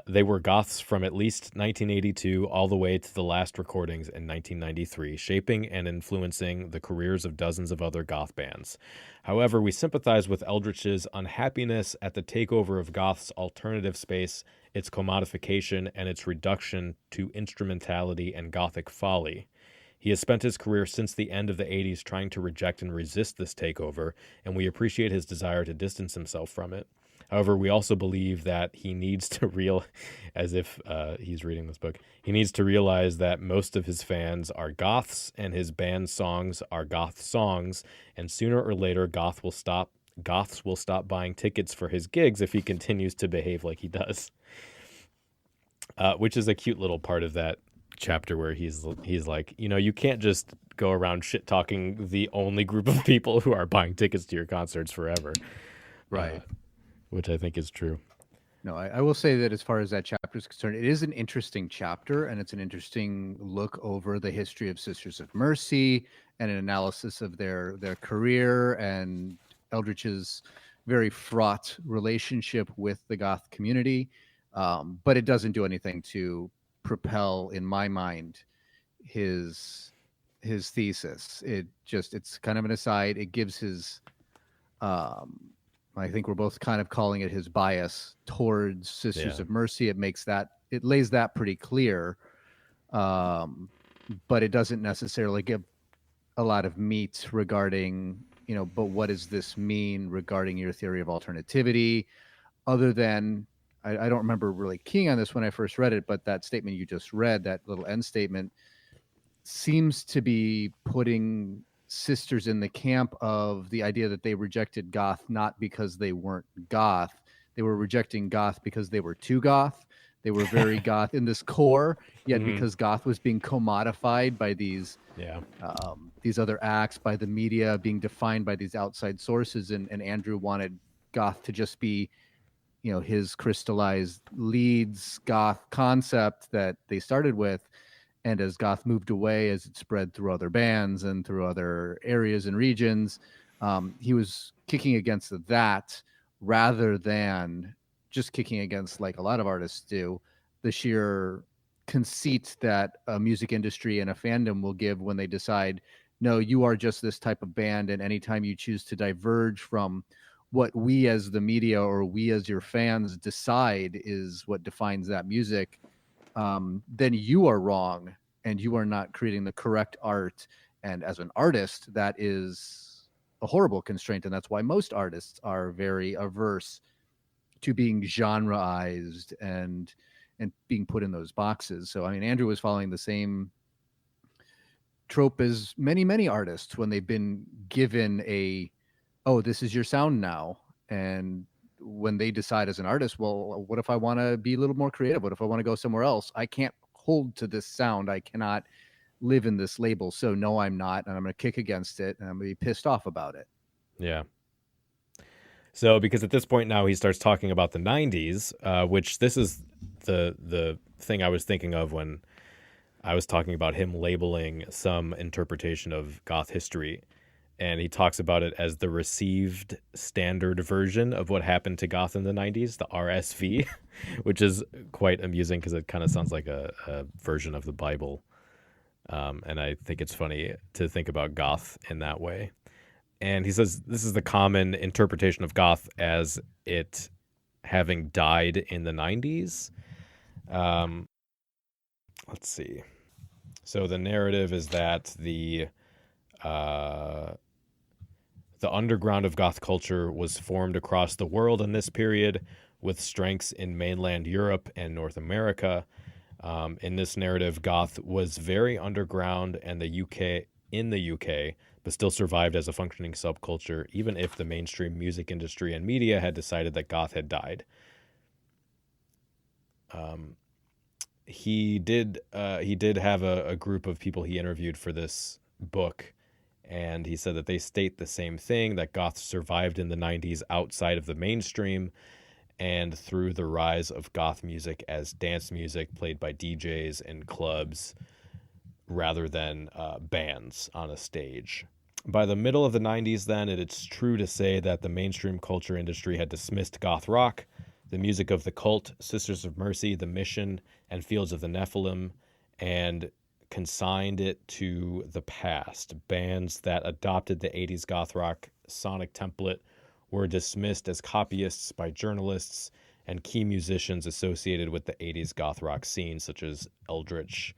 They were goths from at least 1982 all the way to the last recordings in 1993, shaping and influencing the careers of dozens of other goth bands. However, we sympathize with Eldritch's unhappiness at the takeover of goth's alternative space, its commodification, and its reduction to instrumentality and gothic folly. He has spent his career since the end of the 80s trying to reject and resist this takeover, and we appreciate his desire to distance himself from it. However, we also believe that he needs to as if he's reading this book, he needs to realize that most of his fans are goths, and his band songs are goth songs, and sooner or later goths will stop buying tickets for his gigs if he continues to behave like he does. Which is a cute little part of that chapter where he's like, you can't just go around shit talking the only group of people who are buying tickets to your concerts forever. Right. Which I think is true. No, I will say that as far as that chapter is concerned, it is an interesting chapter, and it's an interesting look over the history of Sisters of Mercy and an analysis of their career and Eldritch's very fraught relationship with the goth community. But it doesn't do anything to propel, in my mind, his thesis. It's kind of an aside. It gives his I think we're both kind of calling it his bias towards Sisters of Mercy. It lays that pretty clear, but it doesn't necessarily give a lot of meat regarding, but what does this mean regarding your theory of alternativity? Other than, I don't remember really keying on this when I first read it, but that statement you just read, that little end statement, seems to be putting Sisters in the camp of the idea that they rejected goth not because they weren't goth. They were rejecting goth because they were too goth. They were very goth in this core, yet because goth was being commodified by these other acts, by the media, being defined by these outside sources, and Andrew wanted goth to just be, his crystallized Leeds goth concept that they started with. And as goth moved away, as it spread through other bands and through other areas and regions, he was kicking against that rather than just kicking against, like a lot of artists do, the sheer conceit that a music industry and a fandom will give when they decide, no, you are just this type of band, and anytime you choose to diverge from what we as the media or we as your fans decide is what defines that music, then you are wrong and you are not creating the correct art. And as an artist, that is a horrible constraint. And that's why most artists are very averse to being genreized and being put in those boxes. So, I mean, Andrew was following the same trope as many, many artists when they've been given this is your sound now. And when they decide as an artist, well, what if I want to be a little more creative? What if I want to go somewhere else? I can't hold to this sound. I cannot live in this label. So no, I'm not. And I'm going to kick against it. And I'm going to be pissed off about it. Yeah. So because at this point now he starts talking about the 90s, which this is the thing I was thinking of when I was talking about him labeling some interpretation of goth history, and he talks about it as the received standard version of what happened to goth in the 90s, the RSV, which is quite amusing because it kind of sounds like a version of the Bible. And I think it's funny to think about goth in that way. And he says this is the common interpretation of goth as it having died in the 90s. Let's see. So the narrative is that the underground of goth culture was formed across the world in this period, with strengths in mainland Europe and North America. In this narrative, goth was very underground and in the UK, but still survived as a functioning subculture, even if the mainstream music industry and media had decided that goth had died. He did have a group of people he interviewed for this book, and he said that they state the same thing, that goth survived in the 90s outside of the mainstream and through the rise of goth music as dance music played by DJs in clubs rather than bands on a stage. By the middle of the 90s, then, it's true to say that the mainstream culture industry had dismissed goth rock, the music of the Cult, Sisters of Mercy, The Mission, and Fields of the Nephilim, and consigned it to the past. Bands that adopted the 80s goth rock sonic template were dismissed as copyists by journalists and key musicians associated with the 80s goth rock scene, such as Eldritch,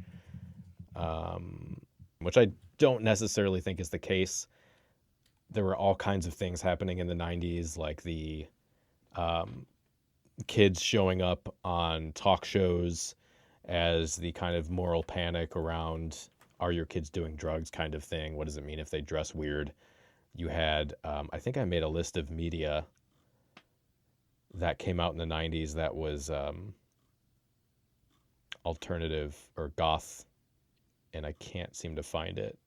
which I don't necessarily think is the case. There were all kinds of things happening in the 90s, like the kids showing up on talk shows as the kind of moral panic around, are your kids doing drugs kind of thing? What does it mean if they dress weird? You had, I think I made a list of media that came out in the 90s that was alternative or goth, and I can't seem to find it.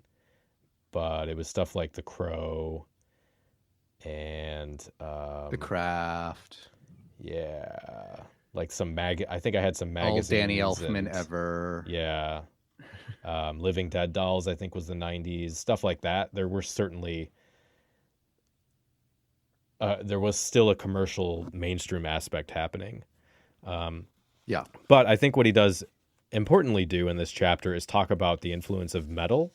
But it was stuff like The Crow and... The Craft. Yeah. Like some I think I had some magazines. All Danny Elfman ever. Yeah. Living Dead Dolls, I think, was the 90s. Stuff like that. There were certainly... there was still a commercial mainstream aspect happening. Yeah. But I think what he does importantly do in this chapter is talk about the influence of metal,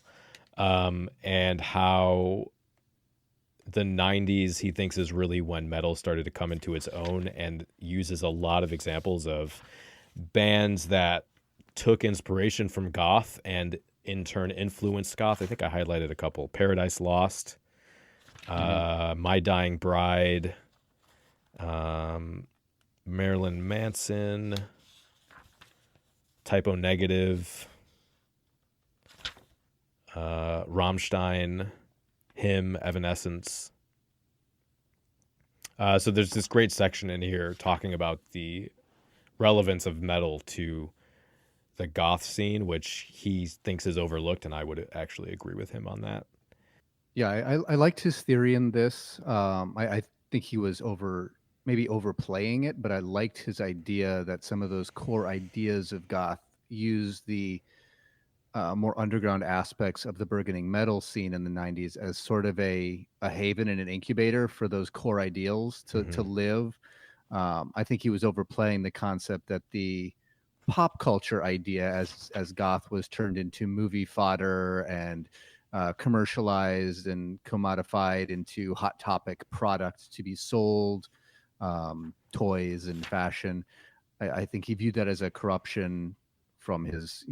and how the 90s he thinks is really when metal started to come into its own, and uses a lot of examples of bands that took inspiration from goth and in turn influenced goth. I think I highlighted a couple. Paradise Lost, My Dying Bride, Marilyn Manson, Typo Negative, Rammstein, Him, Evanescence. So there's this great section in here talking about the relevance of metal to the goth scene, which he thinks is overlooked, and I would actually agree with him on that. Yeah, I liked his theory in this. I think he was maybe overplaying it, but I liked his idea that some of those core ideas of goth use the more underground aspects of the burgeoning metal scene in the 90s as sort of a haven and an incubator for those core ideals to live. I think he was overplaying the concept that the pop culture idea as goth was turned into movie fodder and commercialized and commodified into hot topic products to be sold, toys and fashion. I think he viewed that as a corruption from his,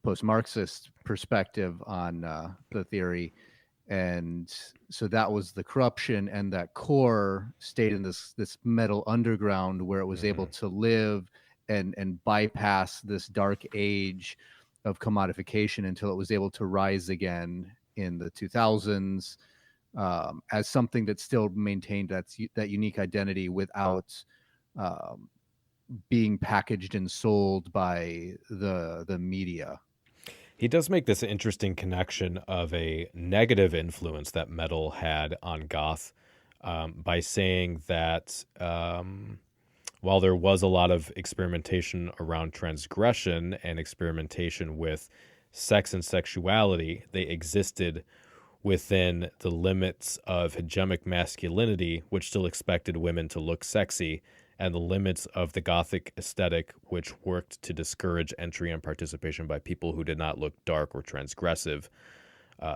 post-Marxist perspective on the theory. And so that was the corruption, and that core stayed in this metal underground where it was able to live and bypass this dark age of commodification until it was able to rise again in the 2000s as something that still maintained that unique identity without being packaged and sold by the media. He does make this interesting connection of a negative influence that metal had on goth by saying that while there was a lot of experimentation around transgression and experimentation with sex and sexuality, they existed within the limits of hegemonic masculinity, which still expected women to look sexy, and the limits of the Gothic aesthetic, which worked to discourage entry and participation by people who did not look dark or transgressive,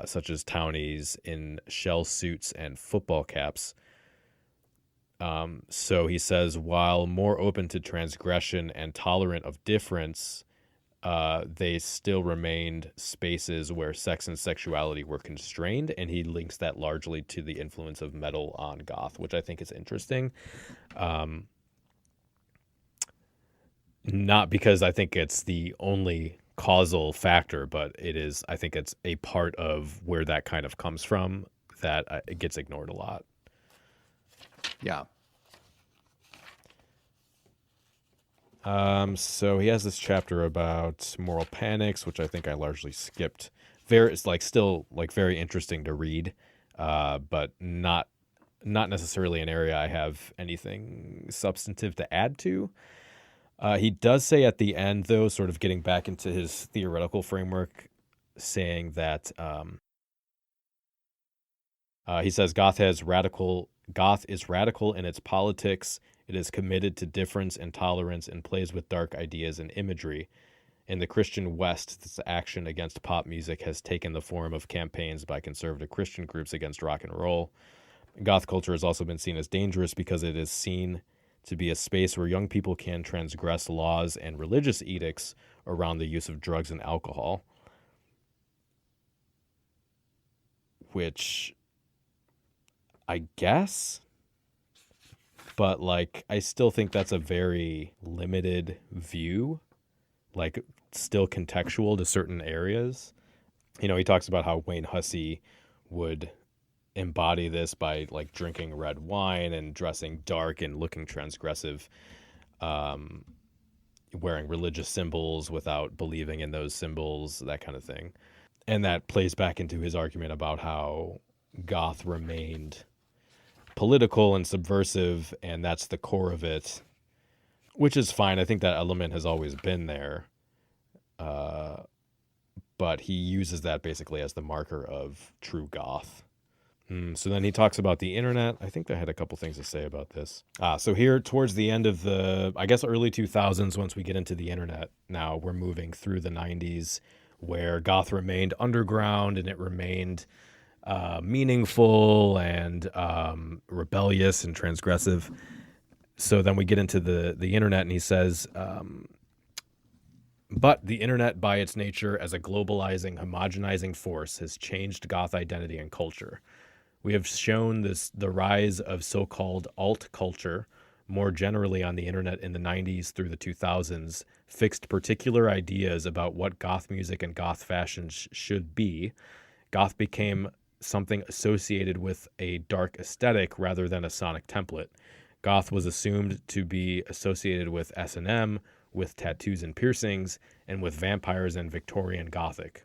such as townies in shell suits and football caps. So he says, while more open to transgression and tolerant of difference, they still remained spaces where sex and sexuality were constrained, and he links that largely to the influence of metal on goth, which I think is interesting. Not because I think it's the only causal factor, but I think it's a part of where that kind of comes from that it gets ignored a lot. Yeah. So he has this chapter about moral panics, which I think I largely skipped. It's still very interesting to read, but not necessarily an area I have anything substantive to add to. He does say at the end, though, sort of getting back into his theoretical framework, saying that he says Goth is radical in its politics. It is committed to difference and tolerance and plays with dark ideas and imagery. In the Christian West, this action against pop music has taken the form of campaigns by conservative Christian groups against rock and roll. Goth culture has also been seen as dangerous because it is seen to be a space where young people can transgress laws and religious edicts around the use of drugs and alcohol, which I guess, but I still think that's a very limited view, still contextual to certain areas. He talks about how Wayne Hussey would embody this by drinking red wine and dressing dark and looking transgressive, wearing religious symbols without believing in those symbols, that kind of thing. And that plays back into his argument about how goth remained political and subversive, and that's the core of it, which is fine. I think that element has always been there, but he uses that basically as the marker of true goth. So then he talks about the internet. I think I had a couple things to say about this. So here towards the end of the, I guess, early 2000s, once we get into the internet, now we're moving through the 90s where goth remained underground and it remained meaningful and rebellious and transgressive. So then we get into the internet, and he says, but the internet by its nature as a globalizing, homogenizing force has changed goth identity and culture. We have shown the rise of so-called alt culture more generally on the internet in the 90s through the 2000s, fixed particular ideas about what goth music and goth fashion should be. Goth became something associated with a dark aesthetic rather than a sonic template. Goth was assumed to be associated with S&M, with tattoos and piercings, and with vampires and Victorian Gothic.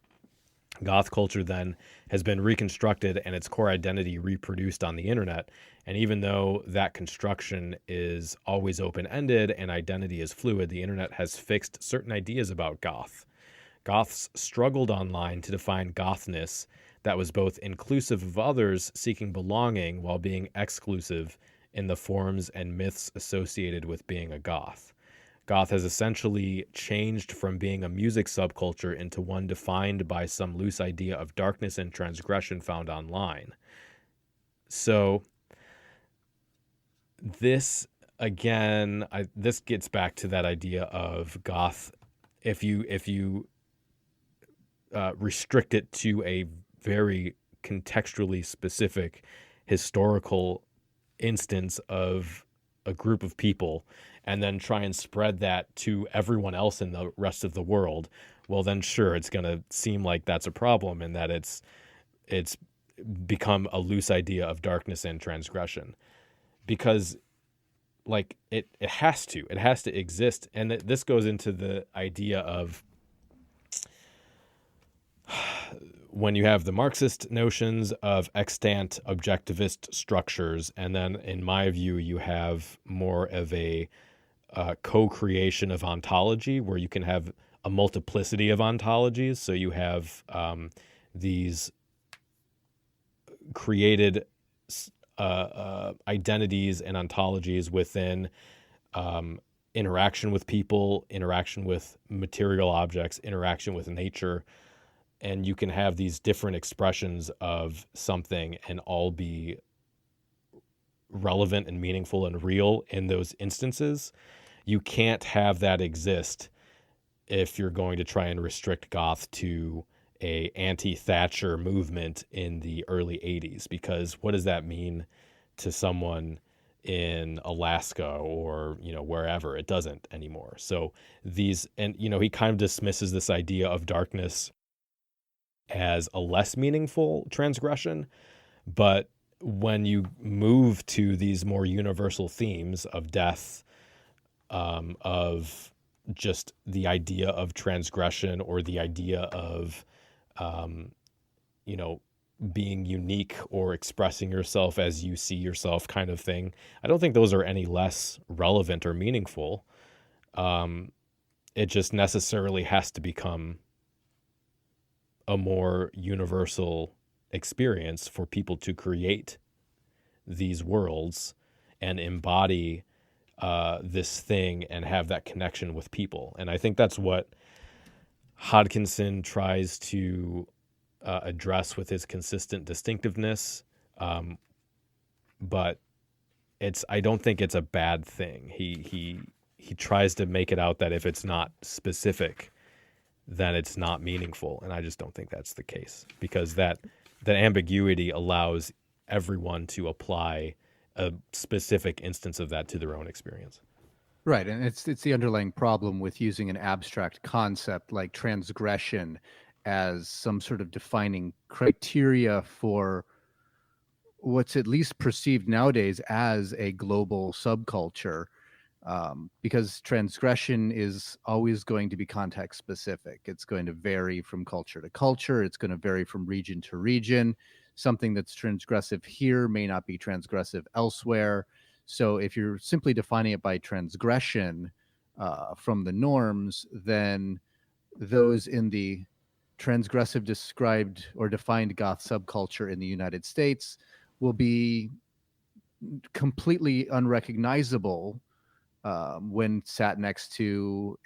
Goth culture then has been reconstructed and its core identity reproduced on the internet. And even though that construction is always open-ended and identity is fluid, the internet has fixed certain ideas about goth. Goths struggled online to define gothness that was both inclusive of others seeking belonging while being exclusive in the forms and myths associated with being a goth. Goth has essentially changed from being a music subculture into one defined by some loose idea of darkness and transgression found online. So this, again, this gets back to that idea of goth. If you restrict it to a very contextually specific historical instance of a group of people, and then try and spread that to everyone else in the rest of the world, well, then sure, it's going to seem like that's a problem and that it's become a loose idea of darkness and transgression. Because, it has to exist. And this goes into the idea of when you have the Marxist notions of extant objectivist structures, and then, in my view, you have more of a co-creation of ontology, where you can have a multiplicity of ontologies. So you have these created identities and ontologies within interaction with people, interaction with material objects, interaction with nature. And you can have these different expressions of something and all be relevant and meaningful and real in those instances. You can't have that exist if you're going to try and restrict goth to a anti-Thatcher movement in the early 80s, because what does that mean to someone in Alaska or, wherever? It doesn't anymore. So these, and, he kind of dismisses this idea of darkness as a less meaningful transgression. But when you move to these more universal themes of death, of just the idea of transgression, or the idea of, being unique or expressing yourself as you see yourself kind of thing, I don't think those are any less relevant or meaningful. It just necessarily has to become a more universal experience for people to create these worlds and embody this thing and have that connection with people. And I think that's what Hodgkinson tries to address with his consistent distinctiveness. But I don't think it's a bad thing. He tries to make it out that if it's not specific, then it's not meaningful. And I just don't think that's the case, because that ambiguity allows everyone to apply a specific instance of that to their own experience. Right, and it's the underlying problem with using an abstract concept like transgression as some sort of defining criteria for what's at least perceived nowadays as a global subculture, because transgression is always going to be context specific. It's going to vary from culture to culture. It's going to vary from region to region. Something that's transgressive here may not be transgressive elsewhere. So if you're simply defining it by transgression from the norms, then those in the transgressive described or defined goth subculture in the United States will be completely unrecognizable when sat next to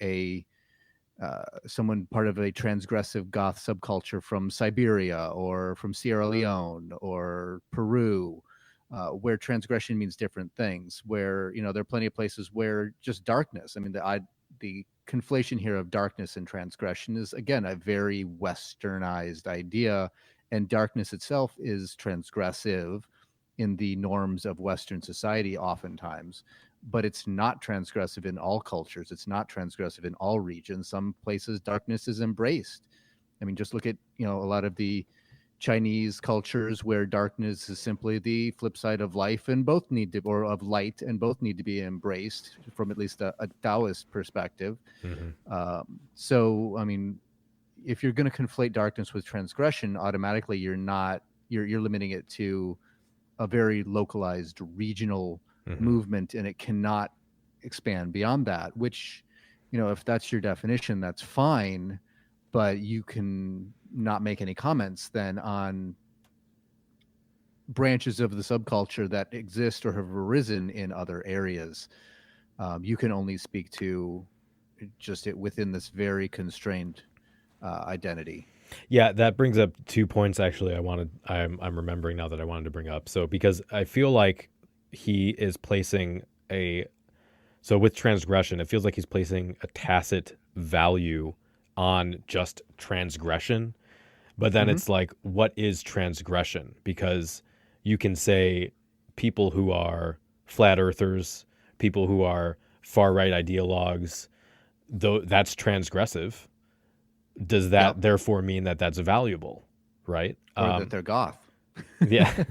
someone part of a transgressive goth subculture from Siberia or from Sierra Leone or Peru, where transgression means different things, where, there are plenty of places where just darkness, I mean, the conflation here of darkness and transgression is, again, a very westernized idea, and darkness itself is transgressive in the norms of Western society oftentimes, but it's not transgressive in all cultures. It's not transgressive in all regions. Some places darkness is embraced. I mean, just look at, a lot of the Chinese cultures where darkness is simply the flip side of life, and both need to, or of light, and both need to be embraced from at least a Taoist perspective. Mm-hmm. So, I mean, if you're going to conflate darkness with transgression, automatically you're limiting it to a very localized regional mm-hmm. movement, and it cannot expand beyond that, which, if that's your definition, that's fine, but you can not make any comments then on branches of the subculture that exist or have arisen in other areas. You can only speak to just it within this very constrained identity. Yeah, that brings up 2 points actually I'm remembering now that I wanted to bring up. So because I feel like he is placing with transgression, it feels like he's placing a tacit value on just transgression. But then mm-hmm. it's like, what is transgression? Because you can say people who are flat earthers, people who are far right ideologues, though that's transgressive. Does that therefore mean that that's valuable, right? Or that they're goth. Yeah.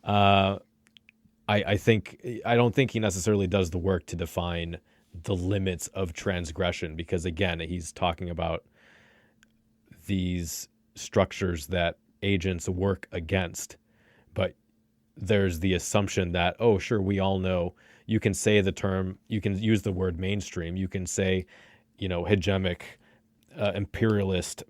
I don't think he necessarily does the work to define the limits of transgression, because again, he's talking about these structures that agents work against, but there's the assumption that, oh, sure, we all know, you can say the term, you can use the word mainstream, you can say, hegemonic, imperialist,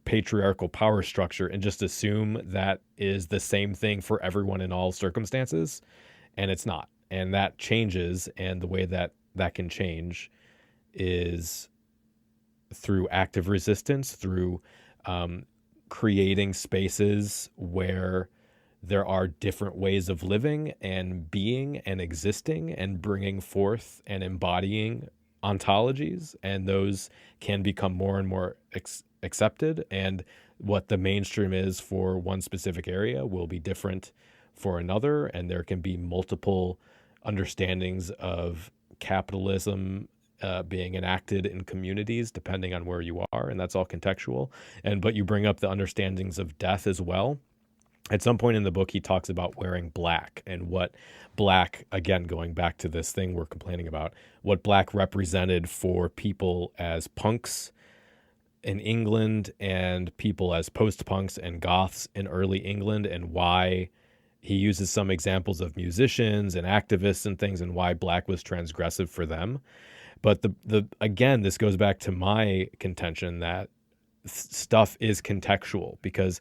patriarchal power structure, and just assume that is the same thing for everyone in all circumstances, and it's not. And that changes, and the way that can change is through active resistance, through creating spaces where there are different ways of living and being and existing and bringing forth and embodying ontologies, and those can become more and more accepted, and what the mainstream is for one specific area will be different for another, and there can be multiple understandings of capitalism being enacted in communities depending on where you are, and that's all contextual. But you bring up the understandings of death as well. At some point in the book, he talks about wearing black, and what black, again, going back to this thing we're complaining about, what black represented for people as punks in England and people as post-punks and goths in early England, and why he uses some examples of musicians and activists and things, and why black was transgressive for them. But again, this goes back to my contention that stuff is contextual, because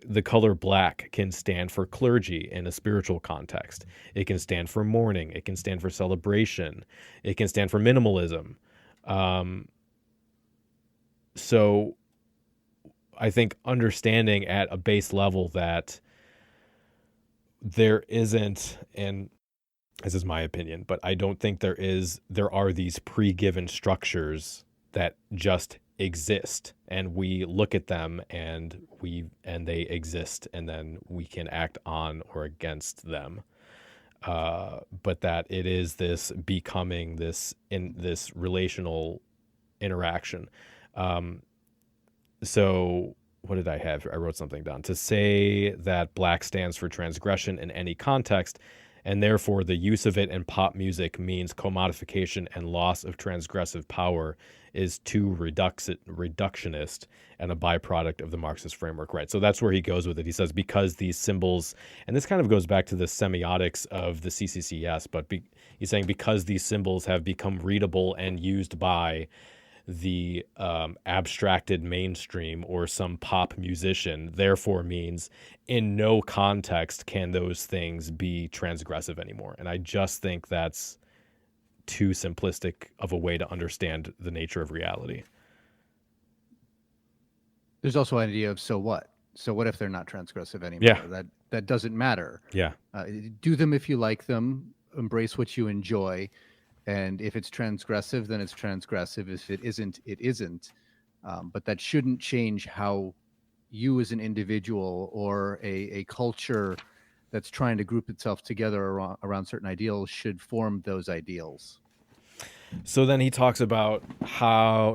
the color black can stand for clergy in a spiritual context. It can stand for mourning. It can stand for celebration. It can stand for minimalism. So I think understanding at a base level that there isn't, and this is my opinion, but I don't think there are these pre-given structures that just exist, and we look at them and they exist, and then we can act on or against them. But that it is this becoming this relational interaction. So what did I have? I wrote something down. To say that black stands for transgression in any context, and therefore the use of it in pop music means commodification and loss of transgressive power, is too reductionist and a byproduct of the Marxist framework, right? So that's where he goes with it. He says, because these symbols, and this kind of goes back to the semiotics of the CCCS, but he's saying because these symbols have become readable and used by the abstracted mainstream or some pop musician, therefore means in no context can those things be transgressive anymore. And I just think that's too simplistic of a way to understand the nature of reality. There's also an idea of so what? So what if they're not transgressive anymore? Yeah. That doesn't matter. Yeah. Do them if you like them. Embrace what you enjoy. And if it's transgressive, then it's transgressive. If it isn't, it isn't. But that shouldn't change how you as an individual or a culture that's trying to group itself together around certain ideals should form those ideals. So then he talks about how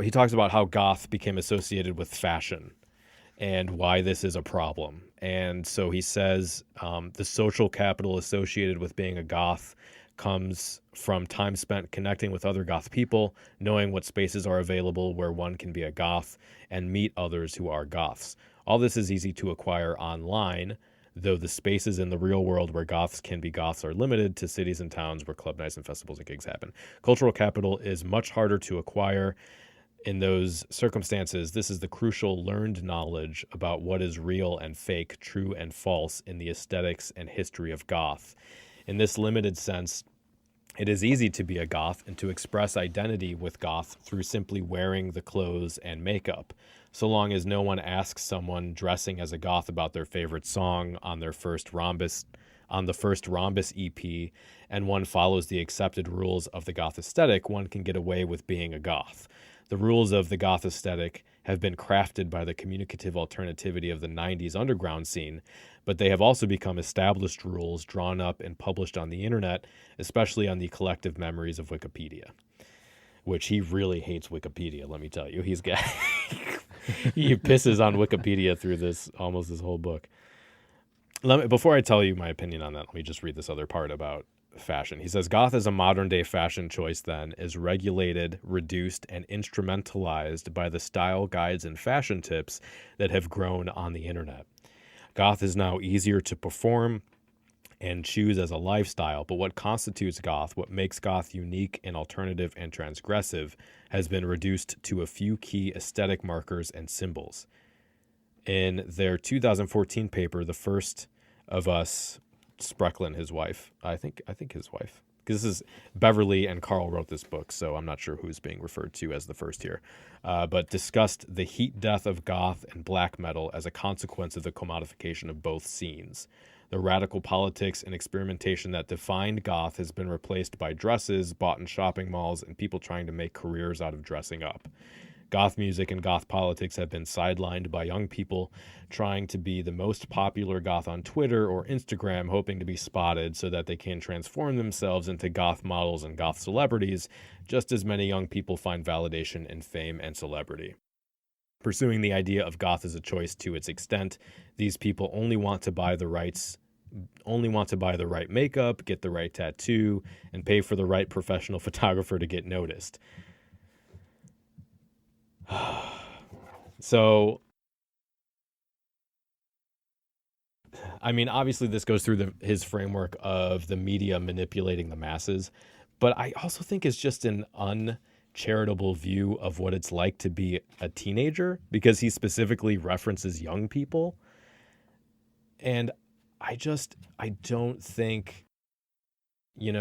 goth became associated with fashion and why this is a problem. And so he says the social capital associated with being a goth comes from time spent connecting with other goth people, knowing what spaces are available where one can be a goth and meet others who are goths. All this is easy to acquire online, though the spaces in the real world where goths can be goths are limited to cities and towns where club nights and festivals and gigs happen. Cultural capital is much harder to acquire. In those circumstances, this is the crucial learned knowledge about what is real and fake, true and false in the aesthetics and history of goth. In this limited sense, it is easy to be a goth and to express identity with goth through simply wearing the clothes and makeup, so long as no one asks someone dressing as a goth about their favorite song on the first Rhombus EP, and one follows the accepted rules of the goth aesthetic, one can get away with being a goth. The rules of the goth aesthetic have been crafted by the communicative alternativity of the 90s underground scene, but they have also become established rules drawn up and published on the internet, especially on the collective memories of Wikipedia, which he really hates Wikipedia, let me tell you. He pisses on Wikipedia through almost this whole book. Before I tell you my opinion on that, let me just read this other part about fashion. He says, goth as a modern-day fashion choice, then, is regulated, reduced, and instrumentalized by the style guides and fashion tips that have grown on the internet. Goth is now easier to perform and choose as a lifestyle. But what constitutes goth, what makes goth unique and alternative and transgressive, has been reduced to a few key aesthetic markers and symbols. In their 2014 paper, The First of Us, Spracklen, his wife, I think his wife, because this is Beverly and Karl wrote this book, so I'm not sure who's being referred to as the first here, but discussed the heat death of goth and black metal as a consequence of the commodification of both scenes. The radical politics and experimentation that defined goth has been replaced by dresses bought in shopping malls and people trying to make careers out of dressing up. Goth music and goth politics have been sidelined by young people trying to be the most popular goth on Twitter or Instagram, hoping to be spotted so that they can transform themselves into goth models and goth celebrities, just as many young people find validation in fame and celebrity. Pursuing the idea of goth as a choice to its extent, these people only want to buy the right makeup, get the right tattoo, and pay for the right professional photographer to get noticed. So, I mean, obviously this goes through his framework of the media manipulating the masses, but I also think it's just an uncharitable view of what it's like to be a teenager, because he specifically references young people. And I don't think, I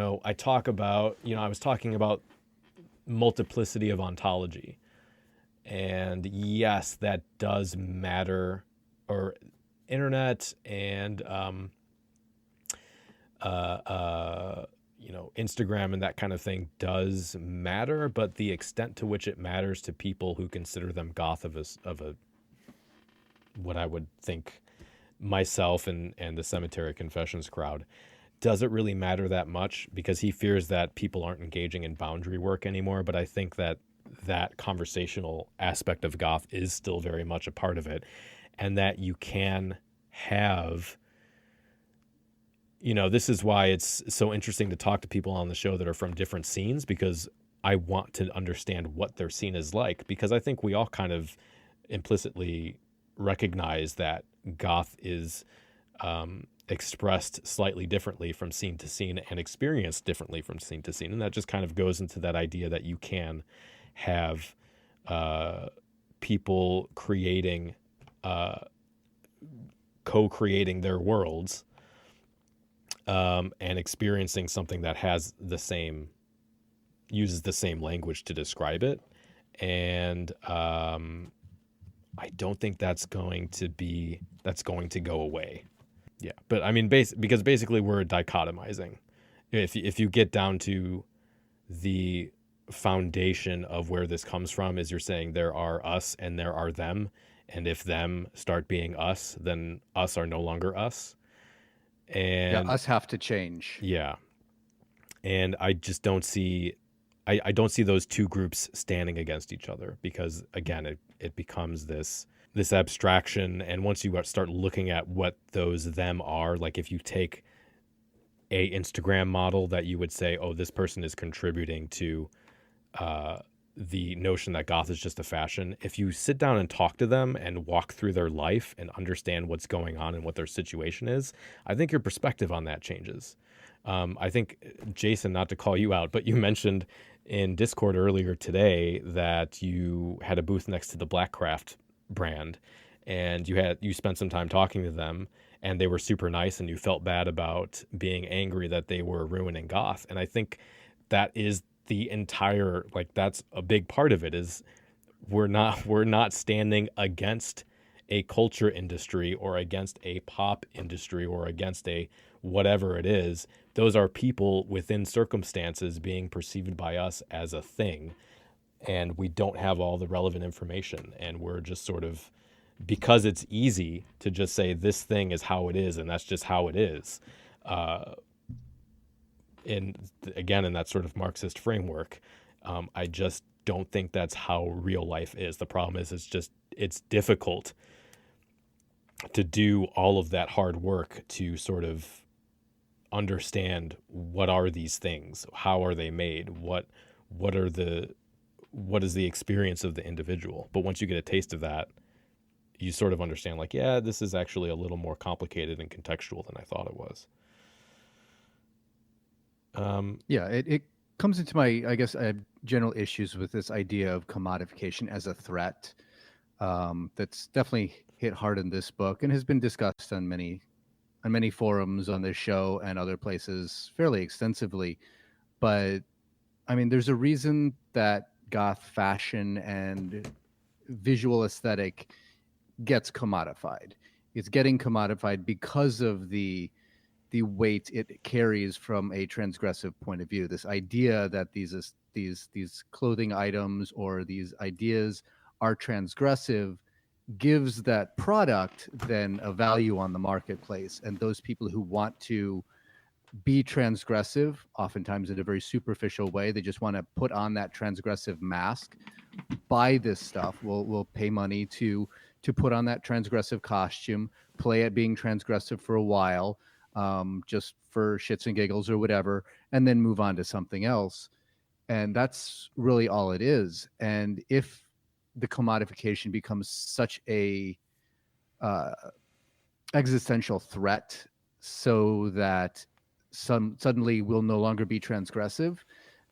was talking about multiplicity of ontology. And yes, that does matter, or internet and, Instagram and that kind of thing does matter, but the extent to which it matters to people who consider them goth of what I would think myself and the Cemetery Confessions crowd, does it really matter that much? Because he fears that people aren't engaging in boundary work anymore. But I think that conversational aspect of goth is still very much a part of it, and that you can have, this is why it's so interesting to talk to people on the show that are from different scenes, because I want to understand what their scene is like, because I think we all kind of implicitly recognize that goth is expressed slightly differently from scene to scene and experienced differently from scene to scene. And that just kind of goes into that idea that you can have people creating, co-creating their worlds, and experiencing something that has uses the same language to describe it. And I don't think that's going to go away. Yeah, but I mean, because basically we're dichotomizing. If you get down to the foundation of where this comes from, is you're saying there are us and there are them, and if them start being us, then us are no longer us, and us have to change. Yeah, and I just don't see, I don't see those two groups standing against each other, because again, it becomes this abstraction, and once you start looking at what those them are, like if you take a Instagram model that you would say, oh, this person is contributing to the notion that goth is just a fashion. If you sit down and talk to them and walk through their life and understand what's going on and what their situation is, I think your perspective on that changes. I think, Jason, not to call you out, but you mentioned in Discord earlier today that you had a booth next to the Blackcraft brand, and you spent some time talking to them, and they were super nice, and you felt bad about being angry that they were ruining goth. And I think that is the entire, that's a big part of it, is we're not standing against a culture industry or against a pop industry or against a whatever it is. Those are people within circumstances being perceived by us as a thing, and we don't have all the relevant information, and we're just sort of, because it's easy to just say this thing is how it is and that's just how it is, and again, in that sort of Marxist framework, I just don't think that's how real life is. The problem is it's difficult to do all of that hard work to sort of understand what are these things, how are they made, what is the experience of the individual. But once you get a taste of that, you sort of understand, this is actually a little more complicated and contextual than I thought it was. It comes into my, I guess, I have general issues with this idea of commodification as a threat. That's definitely hit hard in this book and has been discussed on many forums on this show and other places fairly extensively. But I mean, there's a reason that goth fashion and visual aesthetic gets commodified. It's getting commodified because of the weight it carries from a transgressive point of view. This idea that these clothing items or these ideas are transgressive gives that product then a value on the marketplace, and those people who want to be transgressive, oftentimes in a very superficial way, they just want to put on that transgressive mask, buy this stuff, will pay money to put on that transgressive costume, play at being transgressive for a while, just for shits and giggles or whatever, and then move on to something else. And that's really all it is. And if the commodification becomes such a existential threat, so that suddenly will no longer be transgressive,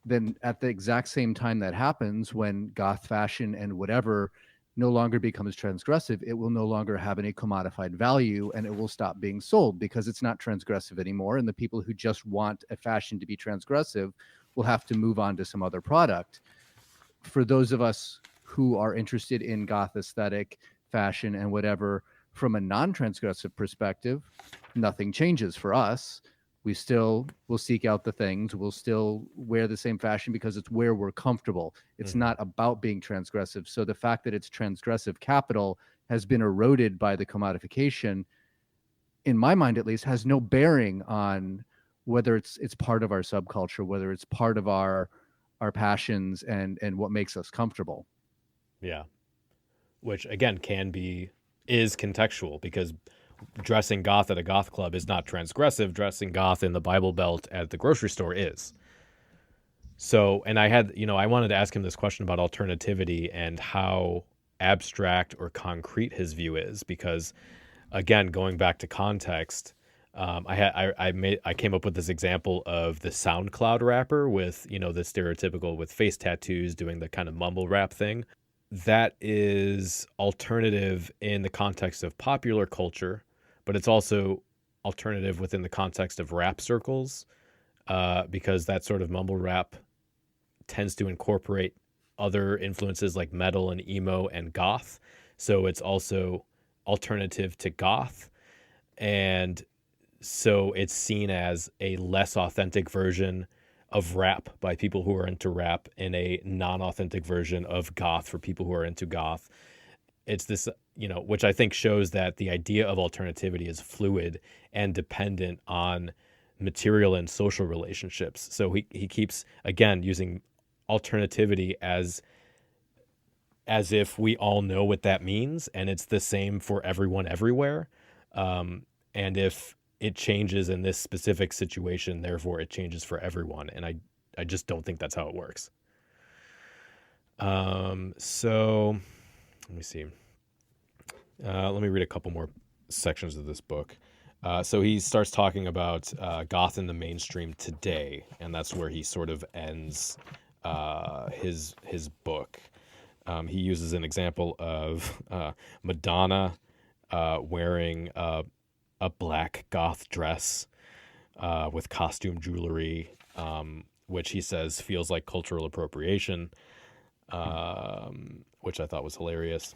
then at the exact same time that happens, when goth fashion and whatever no longer becomes transgressive, it will no longer have any commodified value, and it will stop being sold because it's not transgressive anymore. And the people who just want a fashion to be transgressive will have to move on to some other product. For those of us who are interested in goth aesthetic, fashion, and whatever from a non-transgressive perspective, nothing changes for us. We still will seek out the things. We'll still wear the same fashion because it's where we're comfortable. It's not about being transgressive. So the fact that it's transgressive capital has been eroded by the commodification, in my mind at least, has no bearing on whether it's part of our subculture, whether it's part of our passions and what makes us comfortable. Yeah. Which again is contextual, because dressing goth at a goth club is not transgressive. Dressing goth in the Bible Belt at the grocery store is. So, and I wanted to ask him this question about alternativity and how abstract or concrete his view is, because again, going back to context, I came up with this example of the SoundCloud rapper with, the stereotypical with face tattoos doing the kind of mumble rap thing. That is alternative in the context of popular culture, but it's also alternative within the context of rap circles, because that sort of mumble rap tends to incorporate other influences like metal and emo and goth. So it's also alternative to goth. And so it's seen as a less authentic version of rap by people who are into rap and a non-authentic version of goth for people who are into goth. It's this, which I think shows that the idea of alternativity is fluid and dependent on material and social relationships. So he keeps, again, using alternativity as if we all know what that means, and it's the same for everyone everywhere. And if it changes in this specific situation, therefore it changes for everyone. And I just don't think that's how it works. So let me see. Let me read a couple more sections of this book. So he starts talking about goth in the mainstream today, and that's where he sort of ends his book. He uses an example of Madonna wearing a black goth dress with costume jewelry, which he says feels like cultural appropriation, which I thought was hilarious.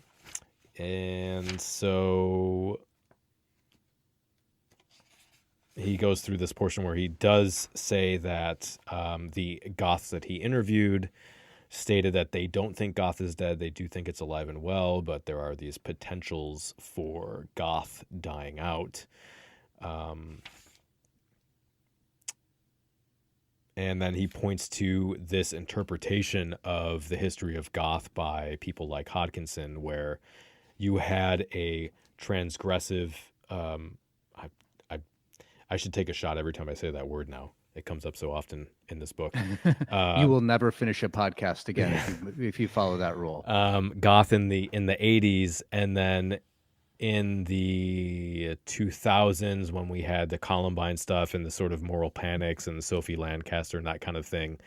And so he goes through this portion where he does say that the goths that he interviewed stated that they don't think goth is dead. They do think it's alive and well, but there are these potentials for goth dying out. And then he points to this interpretation of the history of goth by people like Hodkinson, where you had a transgressive, I should take a shot every time I say that word now. It comes up so often in this book. You will never finish a podcast again if you follow that rule. Goth in the 80s, and then in the 2000s when we had the Columbine stuff and the sort of moral panics and the Sophie Lancaster and that kind of thing,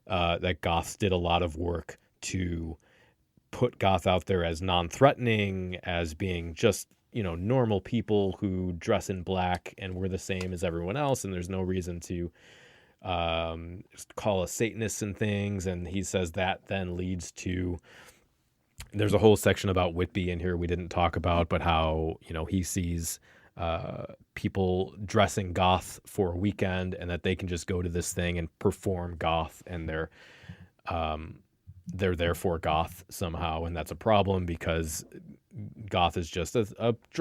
that Goths did a lot of work to put Goth out there as non-threatening, as being just, normal people who dress in black and we're the same as everyone else, and there's no reason to call us Satanists and things. And he says that then leads to, there's a whole section about Whitby in here we didn't talk about, but how, he sees people dressing goth for a weekend and that they can just go to this thing and perform goth, and they're therefore goth somehow. And that's a problem because goth is just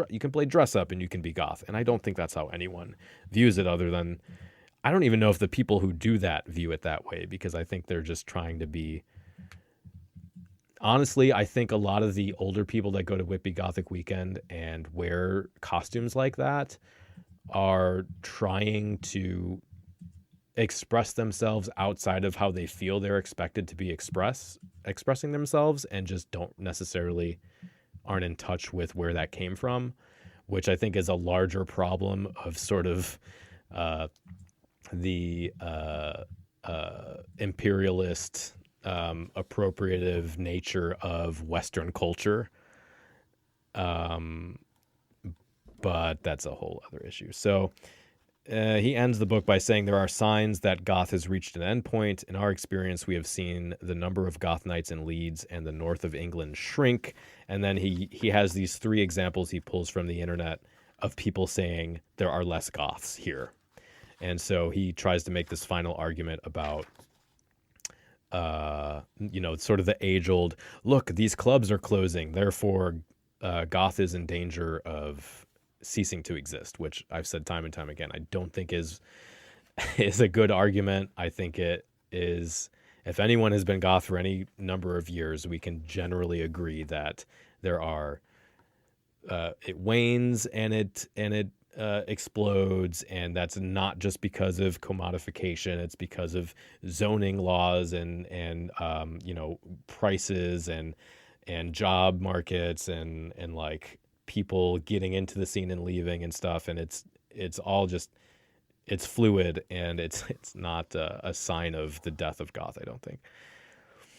you can play dress up and you can be goth. And I don't think that's how anyone views it, other than, I don't even know if the people who do that view it that way, because I think they're just trying to be, honestly, I think a lot of the older people that go to Whitby Gothic Weekend and wear costumes like that are trying to express themselves outside of how they feel they're expected to be expressing themselves, and just aren't in touch with where that came from, which I think is a larger problem of sort of the imperialist, appropriative nature of Western culture. But that's a whole other issue. So he ends the book by saying there are signs that Goth has reached an endpoint. In our experience, we have seen the number of Goth nights in Leeds and the north of England shrink. And then he has these 3 examples he pulls from the internet of people saying there are less Goths here. And so he tries to make this final argument about, sort of the age-old, look, these clubs are closing, therefore Goth is in danger of ceasing to exist, which I've said time and time again, I don't think is a good argument. I think it is, if anyone has been Goth for any number of years, we can generally agree that there are, it wanes and it explodes, and that's not just because of commodification. It's because of zoning laws and prices and job markets and like people getting into the scene and leaving and stuff. And it's all just, it's fluid, and it's not a sign of the death of Goth, I don't think.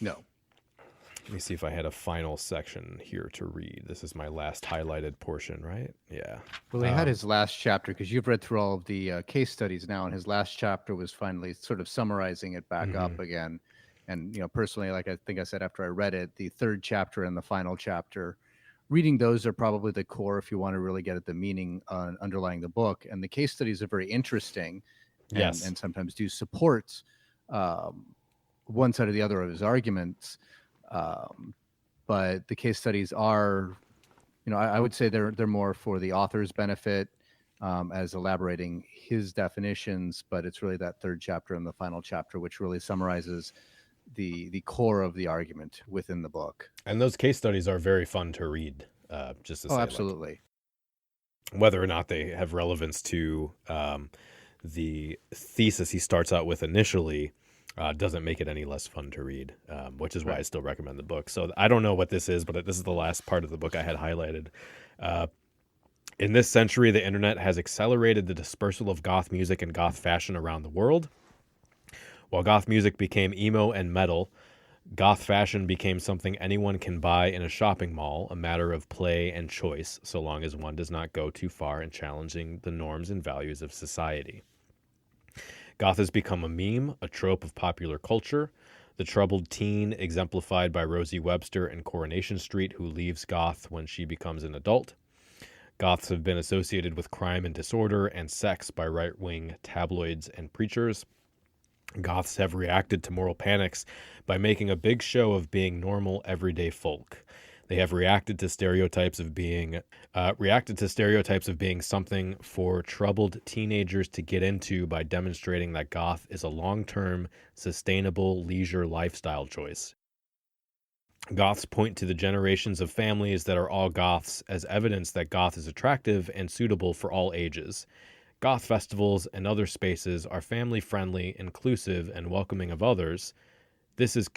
No. Let me see if I had a final section here to read. This is my last highlighted portion, right? Yeah. Well, he had his last chapter, because you've read through all of the case studies now, and his last chapter was finally sort of summarizing it back up again. And, personally, like I think I said after I read it, the 3rd chapter and the final chapter, reading those are probably the core if you want to really get at the meaning underlying the book. And the case studies are very interesting, and sometimes do support one side or the other of his arguments. But the case studies are, I would say they're more for the author's benefit, as elaborating his definitions, but it's really that 3rd chapter and the final chapter which really summarizes the core of the argument within the book. And those case studies are very fun to read, just to say. Absolutely. Whether or not they have relevance to the thesis he starts out with initially, doesn't make it any less fun to read, which is why I still recommend the book. So I don't know what this is, but this is the last part of the book I had highlighted. In this century, the internet has accelerated the dispersal of goth music and goth fashion around the world. While goth music became emo and metal, goth fashion became something anyone can buy in a shopping mall, a matter of play and choice, so long as one does not go too far in challenging the norms and values of society. Goth has become a meme, a trope of popular culture, the troubled teen exemplified by Rosie Webster in Coronation Street, who leaves goth when she becomes an adult. Goths have been associated with crime and disorder and sex by right-wing tabloids and preachers. Goths have reacted to moral panics by making a big show of being normal, everyday folk. They have reacted to stereotypes of being something for troubled teenagers to get into by demonstrating that goth is a long-term, sustainable leisure lifestyle choice. Goths point to the generations of families that are all goths as evidence that goth is attractive and suitable for all ages. Goth festivals and other spaces are family-friendly, inclusive, and welcoming of others. This is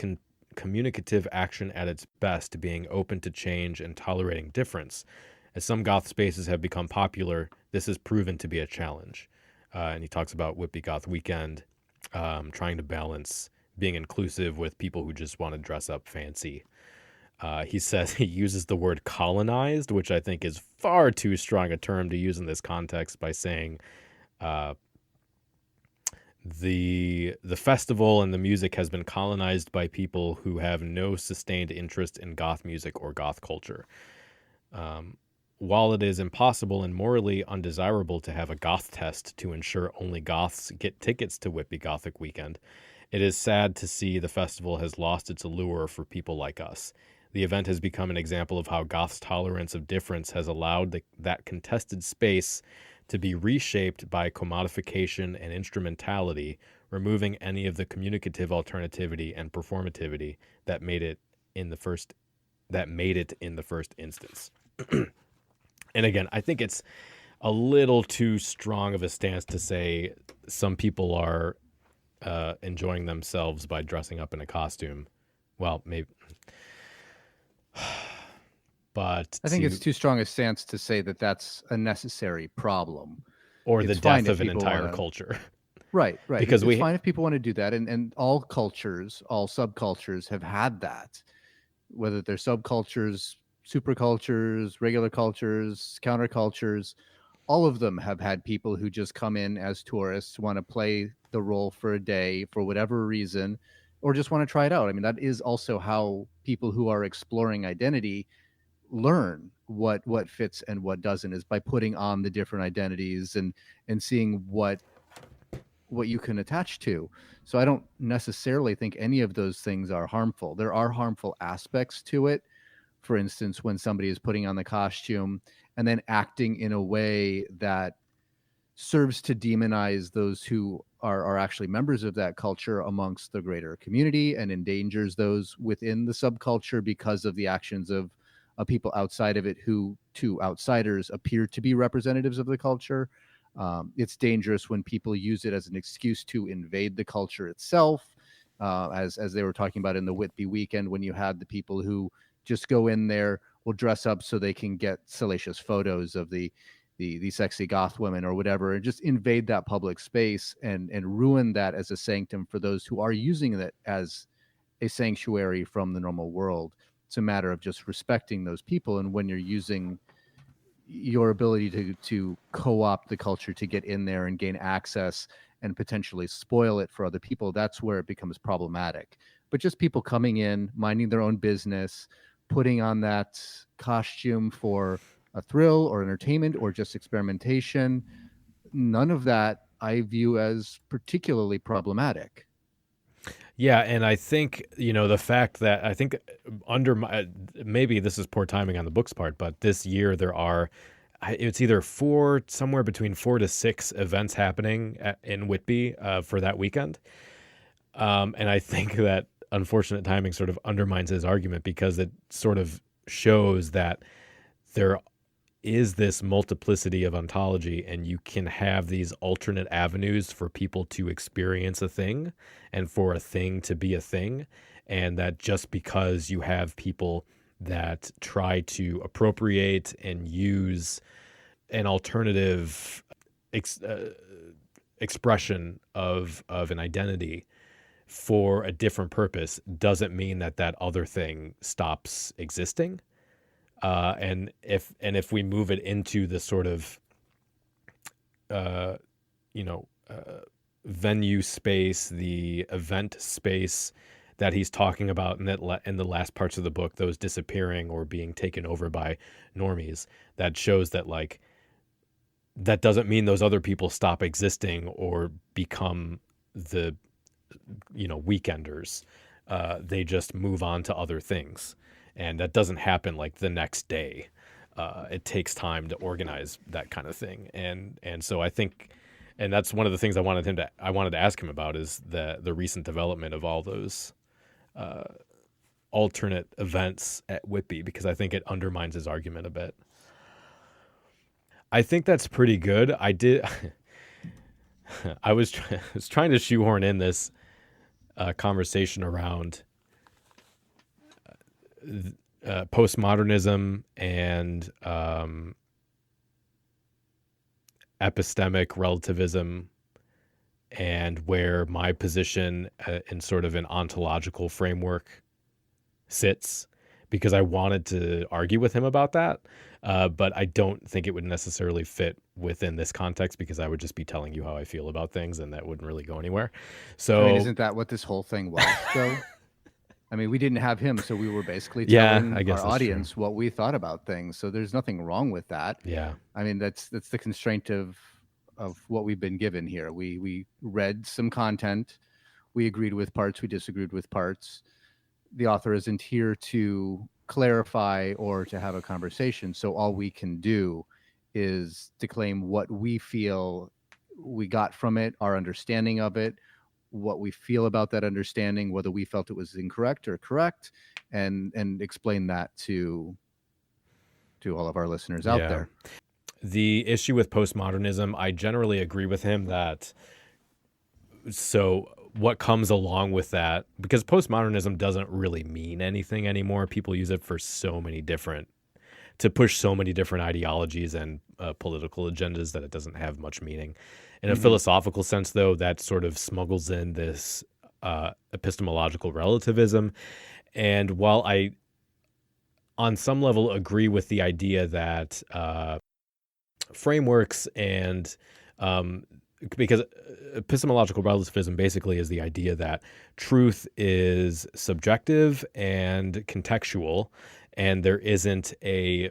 communicative action at its best, being open to change and tolerating difference. As some goth spaces have become popular, this has proven to be a challenge. And he talks about Whitby Goth Weekend, trying to balance being inclusive with people who just want to dress up fancy. He says he uses the word colonized, which I think is far too strong a term to use in this context, by saying the festival and the music has been colonized by people who have no sustained interest in goth music or goth culture. While it is impossible and morally undesirable to have a goth test to ensure only goths get tickets to Whitby Gothic Weekend, it is sad to see the festival has lost its allure for people like us. The event has become an example of how goths' tolerance of difference has allowed that contested space to be reshaped by commodification and instrumentality, removing any of the communicative alternativity and performativity that made it in the first instance. And again, I think it's a little too strong of a stance to say some people are enjoying themselves by dressing up in a costume. Well, maybe. But I think it's too strong a stance to say that that's a necessary problem. Or It's the fine death if of an people entire wanna- culture. Right. Because It's fine if people want to do that. And all cultures, all subcultures have had that, whether they're subcultures, supercultures, regular cultures, countercultures. All of them have had people who just come in as tourists, want to play the role for a day for whatever reason, or just want to try it out. I mean, that is also how people who are exploring identity learn what fits and what doesn't, is by putting on the different identities and seeing what you can attach to. So I don't necessarily think any of those things are harmful. There are harmful aspects to it. For instance, when somebody is putting on the costume and then acting in a way that serves to demonize those who are actually members of that culture amongst the greater community, and endangers those within the subculture because of the actions of people outside of it who to outsiders appear to be representatives of the culture. It's dangerous when people use it as an excuse to invade the culture itself, as they were talking about in the Whitby weekend, when you had the people who just go in there, will dress up so they can get salacious photos of the sexy goth women or whatever, and just invade that public space and ruin that as a sanctum for those who are using it as a sanctuary from the normal world. It's a matter of just respecting those people. And when you're using your ability to co-opt the culture to get in there and gain access and potentially spoil it for other people, that's where it becomes problematic. But just people coming in, minding their own business, putting on that costume for a thrill or entertainment or just experimentation, none of that I view as particularly problematic. Yeah, and I think, the fact that I think maybe this is poor timing on the book's part, but this year it's either somewhere between 4 to 6 events happening in Whitby for that weekend. And I think that unfortunate timing sort of undermines his argument, because it sort of shows that there is this multiplicity of ontology, and you can have these alternate avenues for people to experience a thing and for a thing to be a thing. And that just because you have people that try to appropriate and use an alternative expression of an identity for a different purpose doesn't mean that other thing stops existing. And if we move it into the sort of, venue space, the event space that he's talking about in the last parts of the book, those disappearing or being taken over by normies, that shows that that doesn't mean those other people stop existing or become the, weekenders. They just move on to other things. And that doesn't happen the next day. It takes time to organize that kind of thing. And so I think, and that's one of the things I wanted to ask him about, is the recent development of all those alternate events at Whitby, because I think it undermines his argument a bit. I think that's pretty good. I was trying to shoehorn in this conversation around postmodernism and epistemic relativism, and where my position in sort of an ontological framework sits, because I wanted to argue with him about that. But I don't think it would necessarily fit within this context, because I would just be telling you how I feel about things, and that wouldn't really go anywhere. So, I mean, isn't that what this whole thing was, though? I mean, we didn't have him, so we were basically Yeah, telling I guess our that's audience what we thought about things. So there's nothing wrong with that. yeah, I mean, that's the constraint of what we've been given here. We read some content, we agreed with parts, we disagreed with parts. The author isn't here to clarify or to have a conversation. So all we can do is to claim what we feel we got from it, our understanding of it, what we feel about that understanding, whether we felt it was incorrect or correct, and explain that to all of our listeners out Yeah. there. The issue with postmodernism, I generally agree with him that, so what comes along with that, because postmodernism doesn't really mean anything anymore. People use it for to push so many different ideologies and political agendas that it doesn't have much meaning. In a philosophical sense, though, that sort of smuggles in this epistemological relativism. And while I, on some level, agree with the idea that frameworks and because epistemological relativism basically is the idea that truth is subjective and contextual, and there isn't a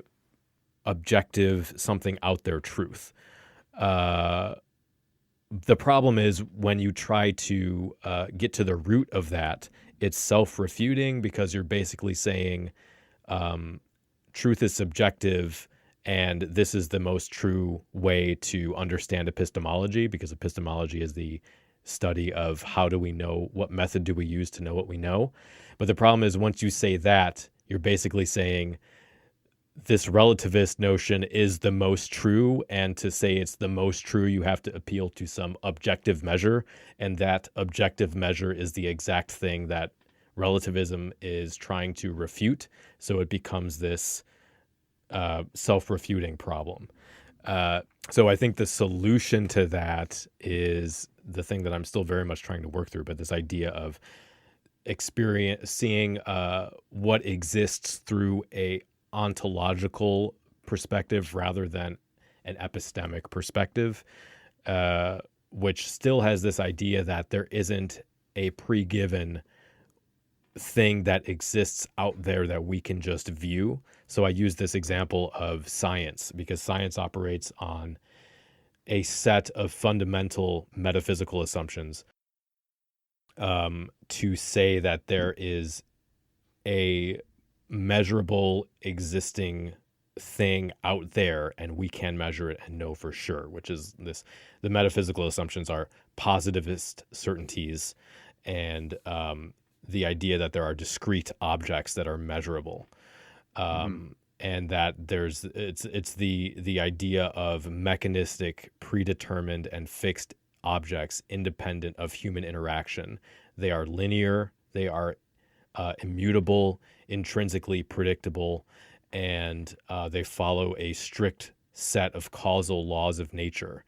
objective, something out there truth. The problem is when you try to get to the root of that, it's self-refuting, because you're basically saying truth is subjective, and this is the most true way to understand epistemology, because epistemology is the study of how do we know, what method do we use to know what we know. But the problem is once you say that, you're basically saying this relativist notion is the most true, and to say it's the most true, you have to appeal to some objective measure, and that objective measure is the exact thing that relativism is trying to refute. So it becomes this self-refuting problem. So I think the solution to that is the thing that I'm still very much trying to work through, but this idea of seeing what exists through a ontological perspective rather than an epistemic perspective, which still has this idea that there isn't a pre-given thing that exists out there that we can just view. So I use this example of science, because science operates on a set of fundamental metaphysical assumptions to say that there is a measurable existing thing out there and we can measure it and know for sure, which is this. The metaphysical assumptions are positivist certainties and the idea that there are discrete objects that are measurable. And that it's the idea of mechanistic, predetermined, and fixed objects independent of human interaction. They are linear, they are immutable, intrinsically predictable, and they follow a strict set of causal laws of nature.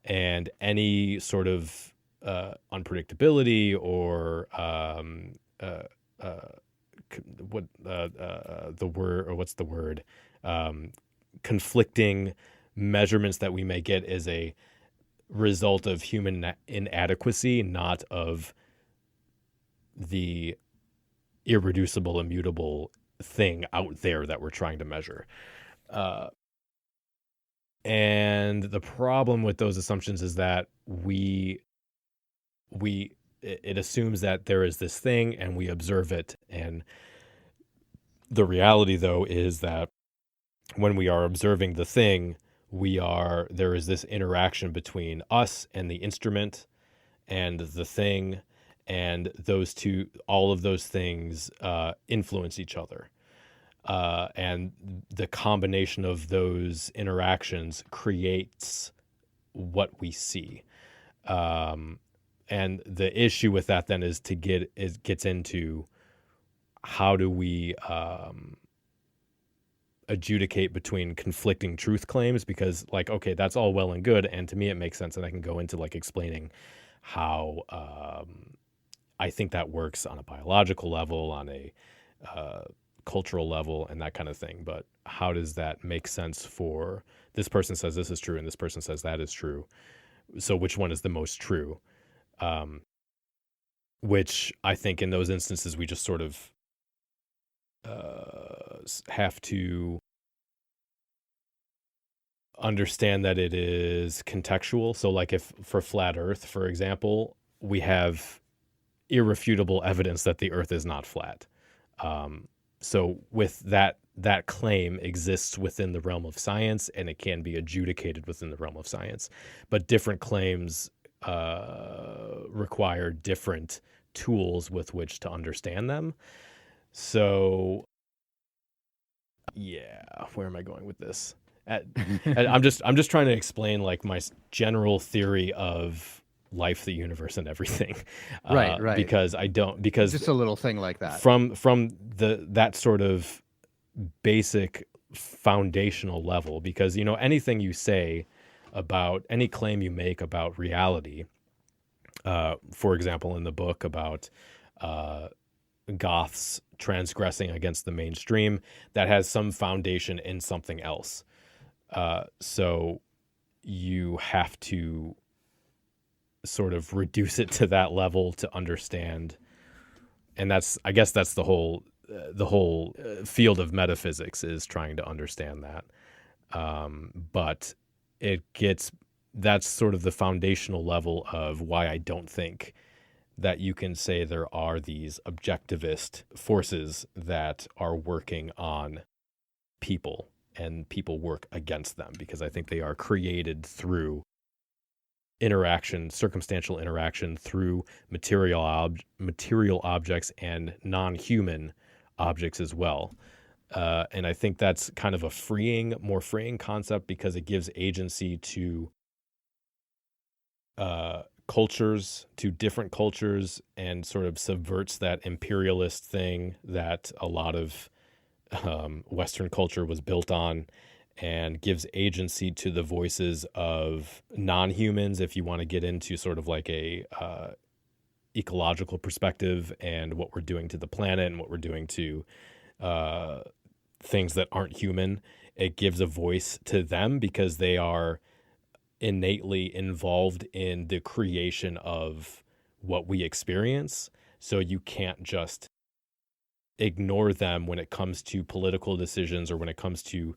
And any sort of unpredictability or conflicting measurements that we may get is a result of human inadequacy, not of the irreducible, immutable thing out there that we're trying to measure. And the problem with those assumptions is that it assumes that there is this thing and we observe it. And the reality, though, is that when we are observing the thing, there is this interaction between us and the instrument and the thing, and all of those things influence each other. And the combination of those interactions creates what we see. And the issue with that then is gets into how do we adjudicate between conflicting truth claims, because like, okay, that's all well and good, and to me it makes sense, and I can go into like explaining how I think that works on a biological level, on a cultural level, and that kind of thing. But how does that make sense for this person says this is true and this person says that is true? So which one is the most true? Which I think in those instances we just sort of have to understand that it is contextual. So like if for flat Earth, for example, we have irrefutable evidence that the Earth is not flat. So with that claim exists within the realm of science, and it can be adjudicated within the realm of science. But different claims require different tools with which to understand them. So, yeah, where am I going with this? I'm just trying to explain like my general theory of life, the universe, and everything. Right. Because just a little thing like that. From that sort of basic foundational level, because anything you say about any claim you make about reality, for example, in the book about Goths transgressing against the mainstream, that has some foundation in something else. So you have to sort of reduce it to that level to understand. And I guess that's the whole field of metaphysics, is trying to understand that. But that's sort of the foundational level of why I don't think that you can say there are these objectivist forces that are working on people and people work against them, because I think they are created through interaction, circumstantial interaction, through material objects and non-human objects as well. And I think that's kind of a more freeing concept, because it gives agency to cultures, to different cultures, and sort of subverts that imperialist thing that a lot of Western culture was built on, and gives agency to the voices of non-humans, if you want to get into sort of like a ecological perspective and what we're doing to the planet and what we're doing to things that aren't human. It gives a voice to them because they are innately involved in the creation of what we experience. So you can't just ignore them when it comes to political decisions or when it comes to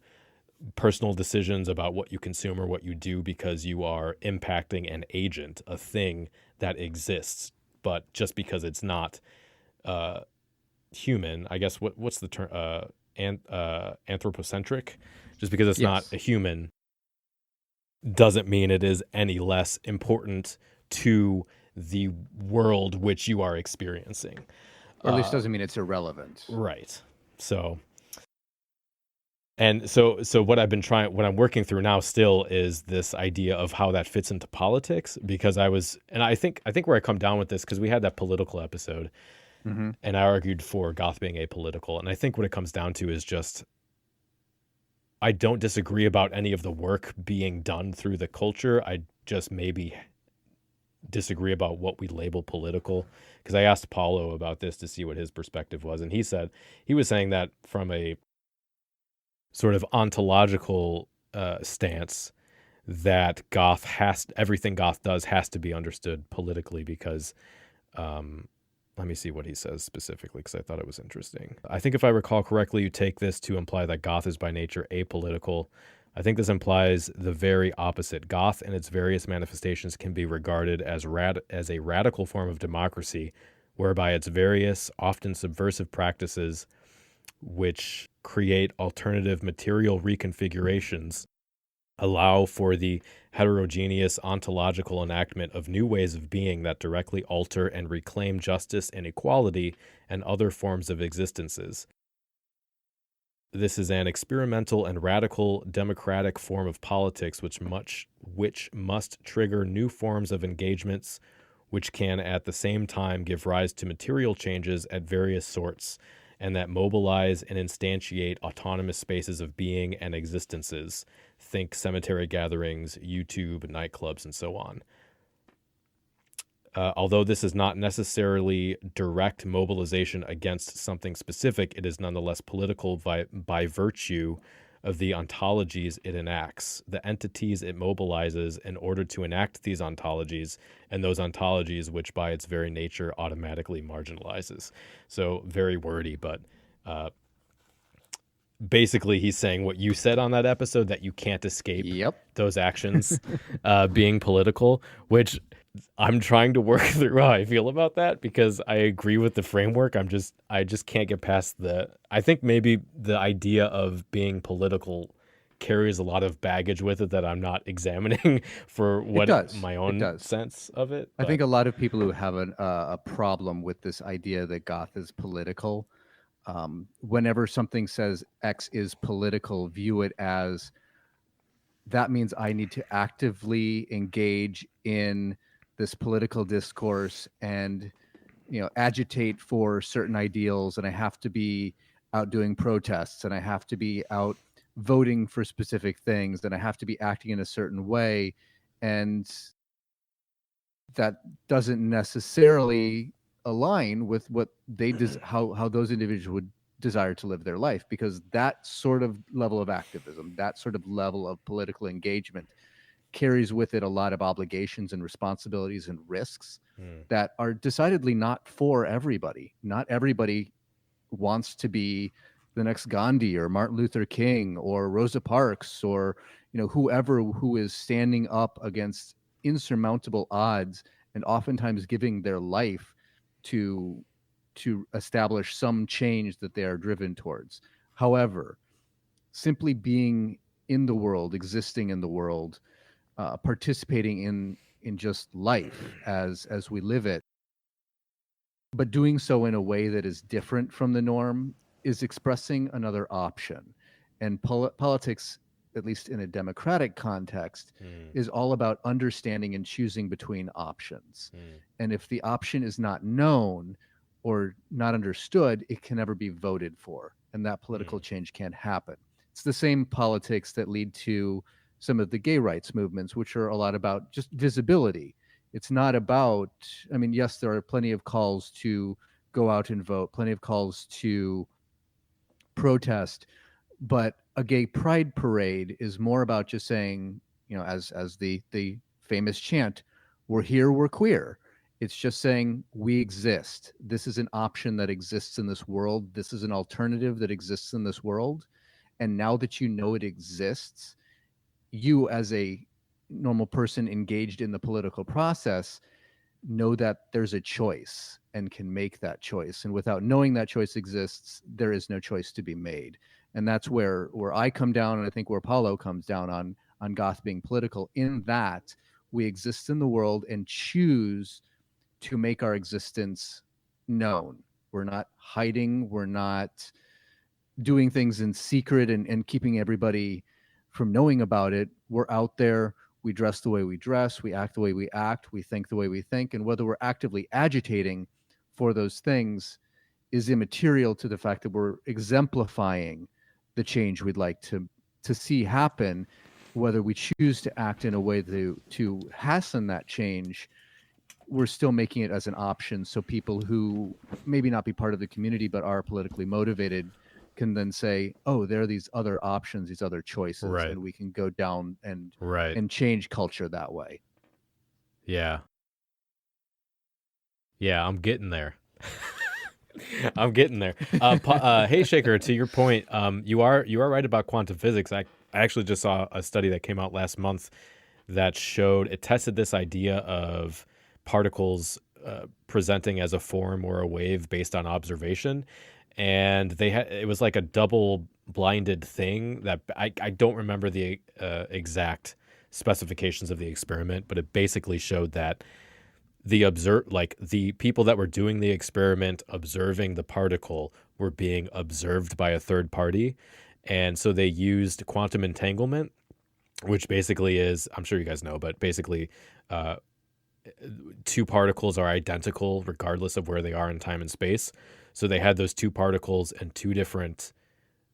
personal decisions about what you consume or what you do, because you are impacting an agent, a thing that exists. But just because it's not human, I guess what's the term? Anthropocentric. Just because it's not a human doesn't mean it is any less important to the world which you are experiencing. Or at least doesn't mean it's irrelevant. Right. So what I'm working through now still is this idea of how that fits into politics, because I think where I come down with this, because we had that political episode, and I argued for Goth being apolitical, and I think what it comes down to is just, I don't disagree about any of the work being done through the culture. I just maybe disagree about what we label political, because I asked Paulo about this to see what his perspective was, and he was saying that from a sort of ontological stance, that everything Goth does has to be understood politically, because let me see what he says specifically, because I thought it was interesting. I think if I recall correctly, you take this to imply that Goth is by nature apolitical. I think this implies the very opposite. Goth and its various manifestations can be regarded as a radical form of democracy, whereby its various, often subversive practices, which create alternative material reconfigurations, allow for the heterogeneous ontological enactment of new ways of being that directly alter and reclaim justice and equality and other forms of existences. This is an experimental and radical democratic form of politics which must trigger new forms of engagements, which can at the same time give rise to material changes at various sorts and that mobilize and instantiate autonomous spaces of being and existences. Think cemetery gatherings, YouTube, nightclubs, and so on. Although this is not necessarily direct mobilization against something specific, it is nonetheless political by virtue of the ontologies it enacts, the entities it mobilizes in order to enact these ontologies, and those ontologies which by its very nature automatically marginalizes. So very wordy, but basically he's saying what you said on that episode, that you can't escape those actions being political, which I'm trying to work through how I feel about that, because I agree with the framework. I just can't get past I think maybe the idea of being political carries a lot of baggage with it that I'm not examining for what my own sense of it. I think a lot of people who have a problem with this idea that goth is political, whenever something says X is political, view it as that means I need to actively engage in this political discourse and, agitate for certain ideals, and I have to be out doing protests, and I have to be out voting for specific things, and I have to be acting in a certain way. And that doesn't necessarily align with what they how those individuals would desire to live their life, because that sort of level of activism, that sort of level of political engagement carries with it a lot of obligations and responsibilities and risks that are decidedly not for everybody. Not everybody wants to be the next Gandhi or Martin Luther King or Rosa Parks or whoever who is standing up against insurmountable odds and oftentimes giving their life to establish some change that they are driven towards. However, simply being in the world, existing in the world, participating in just life as we live it, but doing so in a way that is different from the norm, is expressing another option. And politics, at least in a democratic context, is all about understanding and choosing between options. And if the option is not known or not understood, it can never be voted for, and that political change can't happen. It's the same politics that lead to some of the gay rights movements, which are a lot about just visibility. It's not about, yes, there are plenty of calls to go out and vote, plenty of calls to protest, but a gay pride parade is more about just saying, as the famous chant, "We're here, we're queer." It's just saying we exist. This is an option that exists in this world. This is an alternative that exists in this world. And now that you know it exists, you as a normal person engaged in the political process know that there's a choice and can make that choice. And without knowing that choice exists, there is no choice to be made. And that's where I come down, and I think where Paulo comes down on goth being political, in that we exist in the world and choose to make our existence known. We're not hiding. We're not doing things in secret and keeping everybody from knowing about it. We're out there. We dress the way we dress. We act the way we act. We think the way we think. And whether we're actively agitating for those things is immaterial to the fact that we're exemplifying the change we'd like to see happen. Whether we choose to act in a way to hasten that change, we're still making it as an option, so people who maybe not be part of the community but are politically motivated can then say, oh, there are these other options, these other choices, and we can go down and change culture that way. Yeah, I'm getting there. I'm getting there. Hey, Shaker, to your point, you are right about quantum physics. I actually just saw a study that came out last month that tested this idea of particles presenting as a form or a wave based on observation. And it was like a double blinded thing that I don't remember the exact specifications of the experiment, but it basically showed that the people that were doing the experiment observing the particle were being observed by a third party. And so they used quantum entanglement, which basically is, I'm sure you guys know, but basically two particles are identical regardless of where they are in time and space. So they had those two particles in two different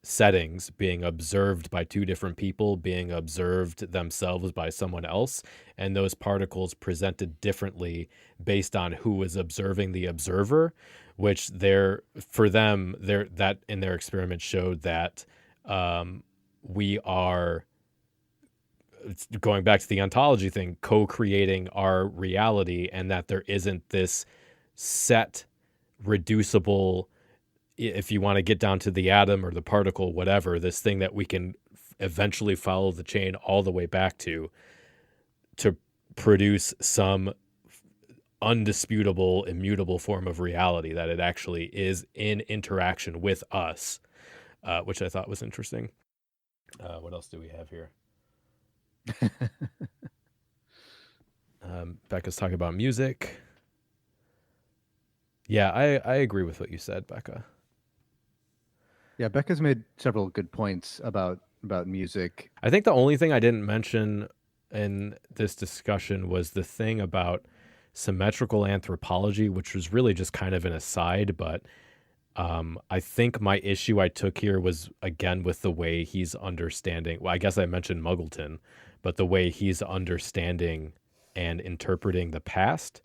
settings, being observed by two different people, being observed themselves by someone else, and those particles presented differently based on who was observing the observer, which that in their experiment showed that we are, going back to the ontology thing, co-creating our reality, and that there isn't this set reducible, if you want to get down to the atom or the particle, whatever, this thing that we can eventually follow the chain all the way back to produce some undisputable, immutable form of reality, that it actually is in interaction with us, which I thought was interesting. What else do we have here? Becca's talking about music. Yeah, I agree with what you said, Becca. Yeah, Becca's made several good points about music. I think the only thing I didn't mention in this discussion was the thing about symmetrical anthropology, which was really just kind of an aside, but I think my issue I took here was, again, with the way he's understanding. Well, I guess I mentioned Muggleton, but the way he's understanding and interpreting the past.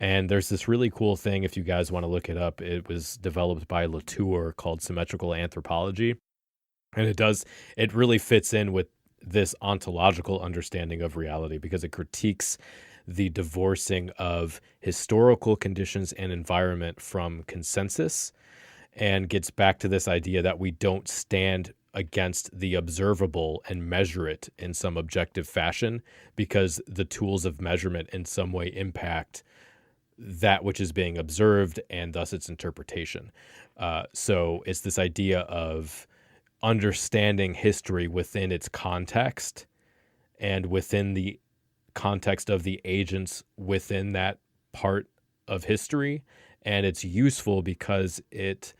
And there's this really cool thing, if you guys want to look it up, it was developed by Latour, called Symmetrical Anthropology. And it really fits in with this ontological understanding of reality, because it critiques the divorcing of historical conditions and environment from consensus, and gets back to this idea that we don't stand against the observable and measure it in some objective fashion, because the tools of measurement in some way impact that which is being observed, and thus its interpretation. So it's this idea of understanding history within its context, and within the context of the agents within that part of history. And it's useful because it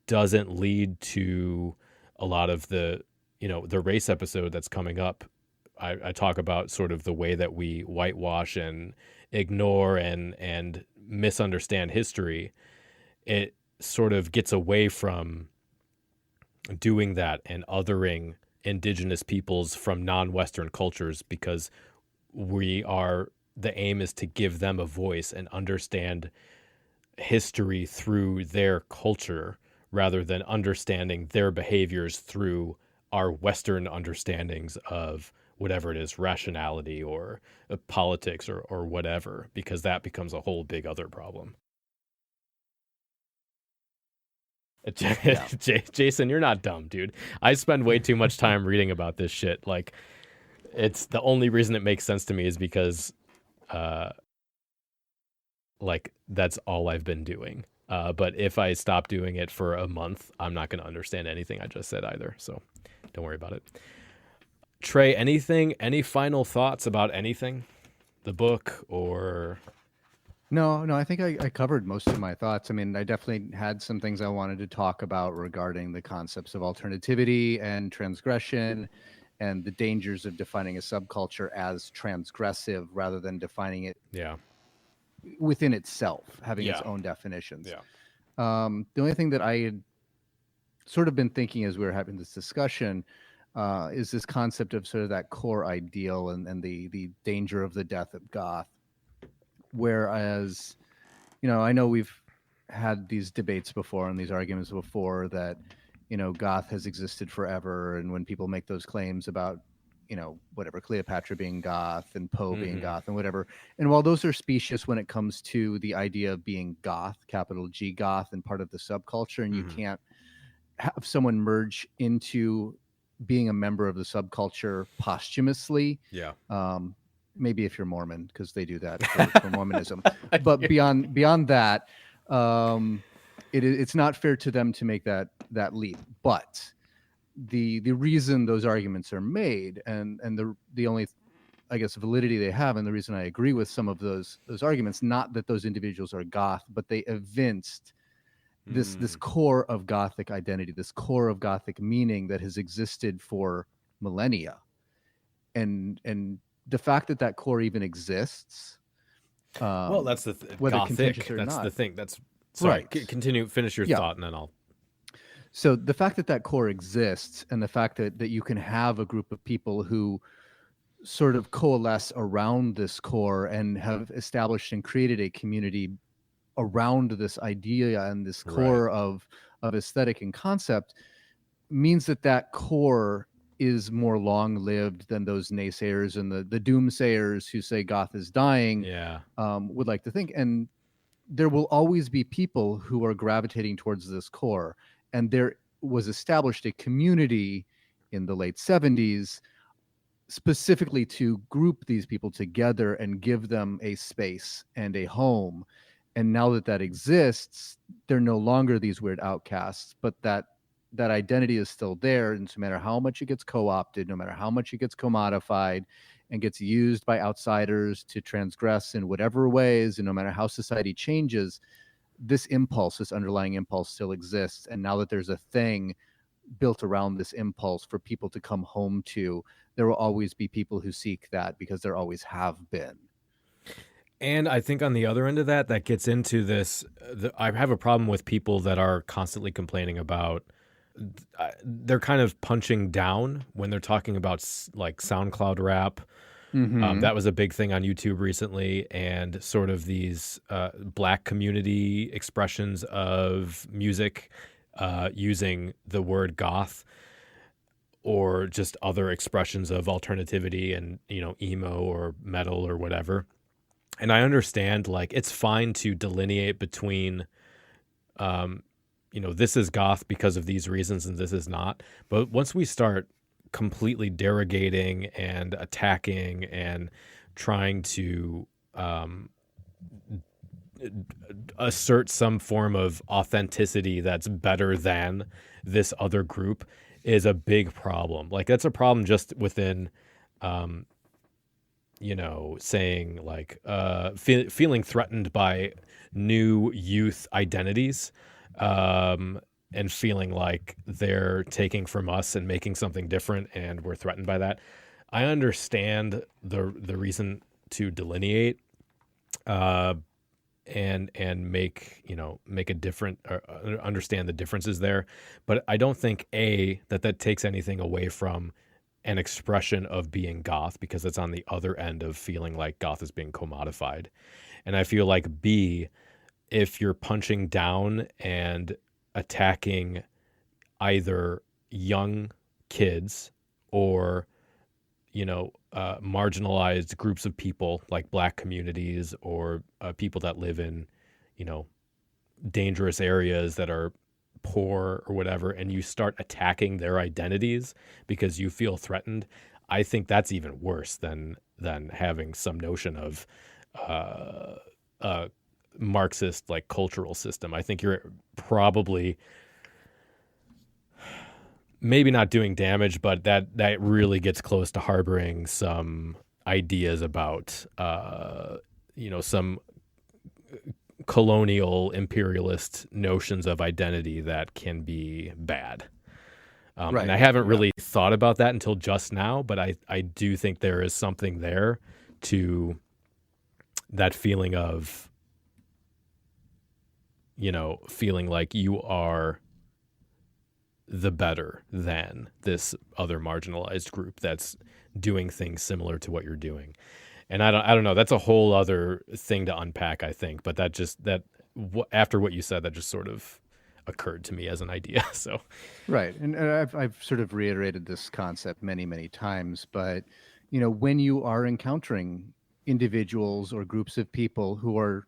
doesn't lead to a lot of the race episode that's coming up. I talk about sort of the way that we whitewash and ignore and misunderstand history. It sort of gets away from doing that and othering indigenous peoples from non-Western cultures, because the aim is to give them a voice and understand history through their culture, rather than understanding their behaviors through our Western understandings of whatever it is, rationality or politics or whatever, because that becomes a whole big other problem. Yeah. Jason, you're not dumb, dude. I spend way too much time reading about this shit. Like, it's the only reason it makes sense to me is because, that's all I've been doing. But if I stop doing it for a month, I'm not going to understand anything I just said either. So don't worry about it. Trey, any final thoughts about anything? The book or... No, I think I covered most of my thoughts. I mean, I definitely had some things I wanted to talk about regarding the concepts of alternativity and transgression, and the dangers of defining a subculture as transgressive rather than defining it within itself, having its own definitions. Yeah. The only thing that I had sort of been thinking as we were having this discussion is this concept of sort of that core ideal and the danger of the death of Goth. Whereas, I know we've had these debates before and these arguments before that, Goth has existed forever. And when people make those claims about, whatever, Cleopatra being Goth and Poe being Goth and whatever. And while those are specious when it comes to the idea of being Goth, capital G Goth, and part of the subculture, and you can't have someone merge into being a member of the subculture posthumously. Yeah. Maybe if you're Mormon, because they do that for Mormonism. But beyond that, it's not fair to them to make that leap. But the reason those arguments are made, and the only, I guess, validity they have, and the reason I agree with some of those arguments, not that those individuals are Goth, but they evinced this core of Gothic identity, this core of Gothic meaning that has existed for millennia, and the fact that core even exists. Well, that's the whether Gothic. contentious or That's not. the thing. That's Sorry, Right. continue, finish your Yeah. thought, and then I'll. So the fact that that core exists, and the fact that you can have a group of people who sort of coalesce around this core and have established and created a community around this idea and this core of aesthetic and concept, means that that core is more long-lived than those naysayers and the doomsayers who say goth is dying would like to think. And there will always be people who are gravitating towards this core. And there was established a community in the late 70s specifically to group these people together and give them a space and a home. And now that that exists, they're no longer these weird outcasts, but that identity is still there. And no matter how much it gets co-opted, no matter how much it gets commodified and gets used by outsiders to transgress in whatever ways, and no matter how society changes, this impulse, this underlying impulse still exists. And now that there's a thing built around this impulse for people to come home to, there will always be people who seek that, because there always have been. And I think on the other end of that, that gets into this. I have a problem with people that are constantly complaining about, they're kind of punching down when they're talking about like SoundCloud rap. That was a big thing on YouTube recently, and sort of these Black community expressions of music using the word goth, or just other expressions of alternativity and, you know, emo or metal or whatever. And I understand, like, it's fine to delineate between, you know, this is goth because of these reasons and this is not. But once we start completely derogating and attacking and trying to assert some form of authenticity that's better than this other group, is a big problem. Like, that's a problem just within, you know, saying like feeling threatened by new youth identities, and feeling like they're taking from us and making something different, and we're threatened by that. I understand the reason to delineate, and make a different, understand the differences there. But I don't think that takes anything away from an expression of being goth, because it's on the other end of feeling like goth is being commodified. And I feel like B, if you're punching down and attacking either young kids or, you know, marginalized groups of people like Black communities, or people that live in, you know, dangerous areas that are poor or whatever, and you start attacking their identities because you feel threatened, I think that's even worse than having some notion of Marxist like cultural system. I think you're probably maybe not doing damage, but that really gets close to harboring some ideas about you know, some colonial imperialist notions of identity that can be bad. Right. And I haven't really thought about that until just now, but I do think there is something there to that feeling of, you know, feeling like you are the better than this other marginalized group that's doing things similar to what you're doing. And I don't know. That's a whole other thing to unpack, I think. But after what you said, that just sort of occurred to me as an idea. So, right, and I've sort of reiterated this concept many, many times. But, you know, when you are encountering individuals or groups of people who are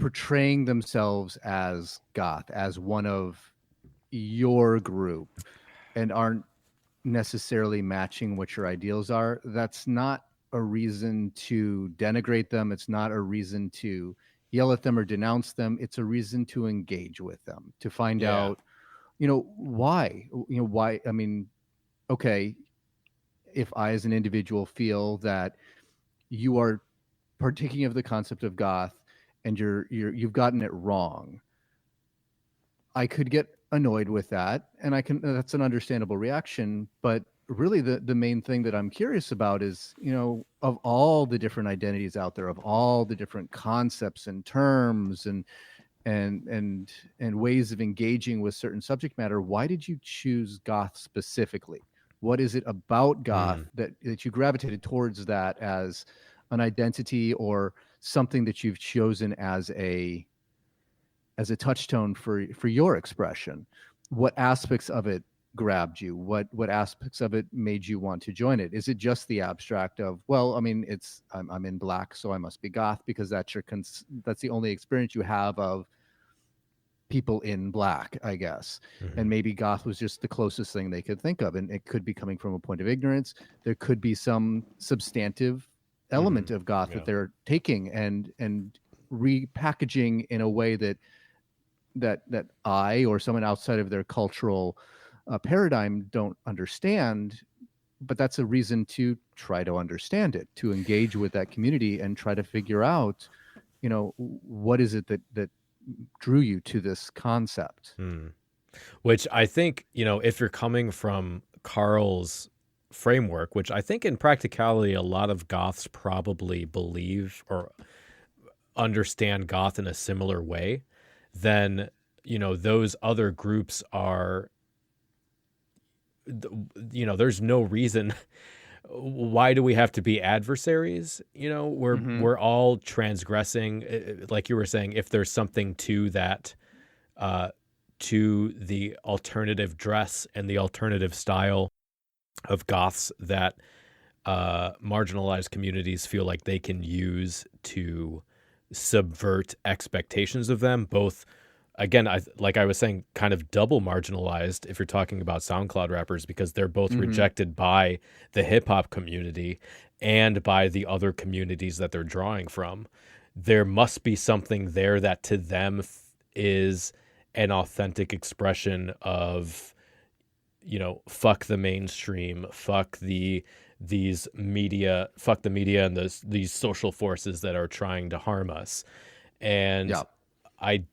portraying themselves as goth, as one of your group, and aren't necessarily matching what your ideals are, that's not a reason to denigrate them. It's not a reason to yell at them or denounce them. It's a reason to engage with them, to find out, you know, why. I mean, okay, if I as an individual feel that you are partaking of the concept of goth and you've gotten it wrong, I could get annoyed with that, and that's an understandable reaction. But really the main thing that I'm curious about is, you know, of all the different identities out there, of all the different concepts and terms and ways of engaging with certain subject matter, why did you choose goth specifically? What is it about goth that you gravitated towards that as an identity or something that you've chosen as a touchstone for your expression? What aspects of it grabbed you? What aspects of it made you want to join it? Is it just the abstract of, well, I mean, it's I'm in black, so I must be goth, because that's the only experience you have of people in black, I guess. And maybe goth was just the closest thing they could think of, and it could be coming from a point of ignorance. There could be some substantive element of goth that they're taking and repackaging in a way that I or someone outside of their cultural paradigm don't understand. But that's a reason to try to understand it, to engage with that community and try to figure out, what is it that drew you to this concept. Which I think, if you're coming from Karl's framework, which I think in practicality a lot of goths probably believe or understand goth in a similar way, then those other groups are, there's no reason. Why do we have to be adversaries? We're all transgressing, like you were saying. If there's something to that, to the alternative dress and the alternative style of goths that marginalized communities feel like they can use to subvert expectations of them, both, again, like I was saying, kind of double marginalized if you're talking about SoundCloud rappers, because they're both rejected by the hip hop community and by the other communities that they're drawing from. There must be something there that to them is an authentic expression of, fuck the mainstream, fuck the media and these social forces that are trying to harm us. And I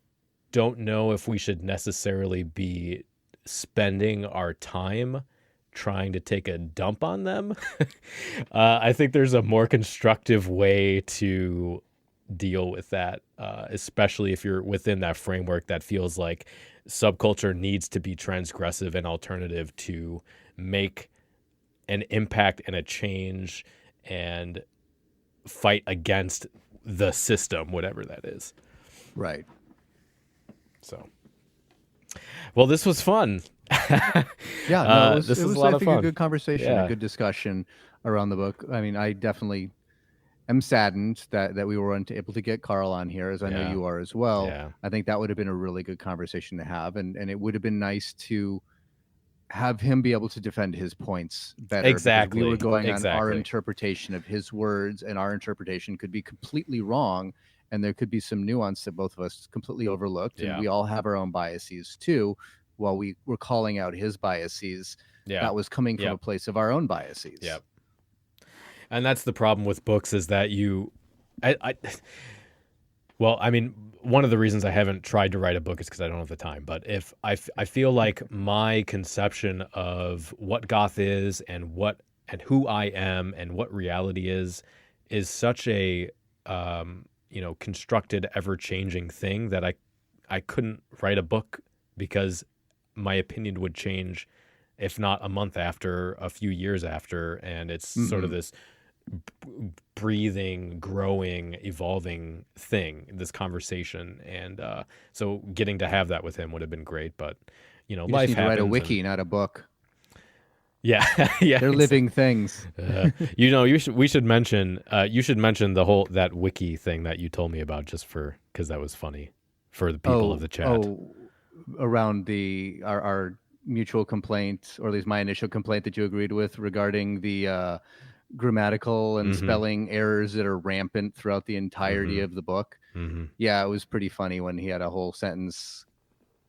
don't know if we should necessarily be spending our time trying to take a dump on them. I think there's a more constructive way to deal with that, especially if you're within that framework that feels like subculture needs to be transgressive and alternative to make an impact and a change and fight against the system, whatever that is. Right. So, well, this was fun. Yeah, this it was a lot I of think fun. a good conversation, a good discussion around the book. I mean, I definitely am saddened that we weren't able to get Karl on here, as I know you are as well. Yeah. I think that would have been a really good conversation to have, and it would have been nice to have him be able to defend his points better. Exactly. We were going on our interpretation of his words, and our interpretation could be completely wrong, and there could be some nuance that both of us completely overlooked. And we all have our own biases too. While we were calling out his biases, that was coming from a place of our own biases. Yep. And that's the problem with books, is that well, I mean, one of the reasons I haven't tried to write a book is because I don't have the time. But if I feel like my conception of what goth is and who I am and what reality is such a constructed, ever-changing thing that I couldn't write a book, because my opinion would change, if not a month after, a few years after, and it's sort of this breathing, growing, evolving thing, this conversation. And so getting to have that with him would have been great. But you life just need to write a wiki, not a book. Yeah. They're living things. We should mention the whole, that wiki thing that you told me about, just because that was funny for the people of the chat. Around our mutual complaint, or at least my initial complaint that you agreed with, regarding the grammatical and spelling errors that are rampant throughout the entirety of the book. Yeah, it was pretty funny when he had a whole sentence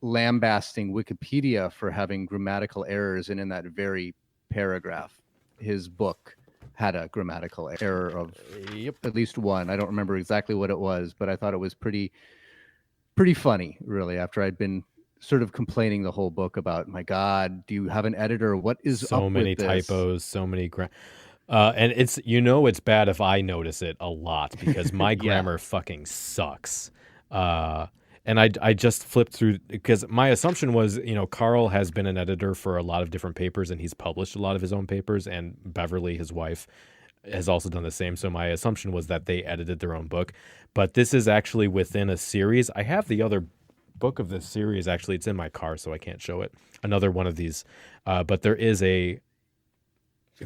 lambasting Wikipedia for having grammatical errors, and in that very paragraph, his book had a grammatical error of at least one. I don't remember exactly what it was, but I thought it was pretty funny, really, after I'd been sort of complaining the whole book about, my God, do you have an editor? What is so up many with this? typos, so many and it's it's bad if I notice it a lot, because my grammar fucking sucks. And I just flipped through because my assumption was, Karl has been an editor for a lot of different papers and he's published a lot of his own papers, and Beverly, his wife, has also done the same. So my assumption was that they edited their own book, but this is actually within a series. I have the other book of this series. Actually, it's in my car, so I can't show it. Another one of these, but there is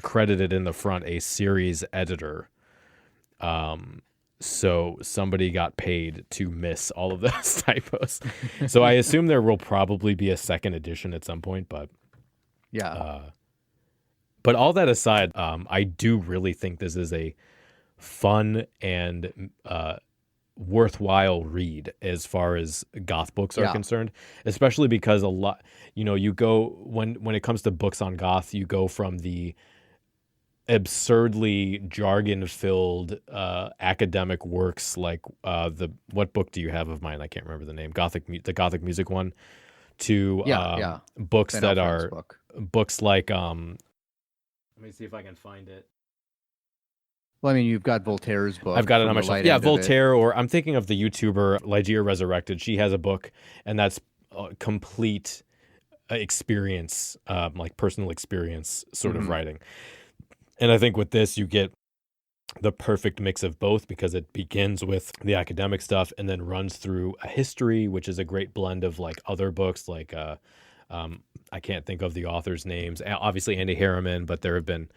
credited in the front, a series editor. So somebody got paid to miss all of those typos. So I assume there will probably be a second edition at some point, but Yeah. But all that aside, I do really think this is a fun and worthwhile read as far as goth books are concerned, especially because a lot, you go when it comes to books on goth, you go from the absurdly jargon-filled academic works like what book do you have of mine? I can't remember the name. The Gothic music one. To books Ben that Alfred's are book. books like let me see if I can find it. Well, I mean, you've got Voltaire's book. I've got it on my shelf. Yeah, Voltaire, It. or I'm thinking of the YouTuber Ligeia Resurrected. She has a book, and that's a complete experience, like personal experience sort of writing. And I think with this, you get the perfect mix of both, because it begins with the academic stuff and then runs through a history, which is a great blend of like other books. Like I can't think of the authors' names. Obviously Andy Harriman, but there have been.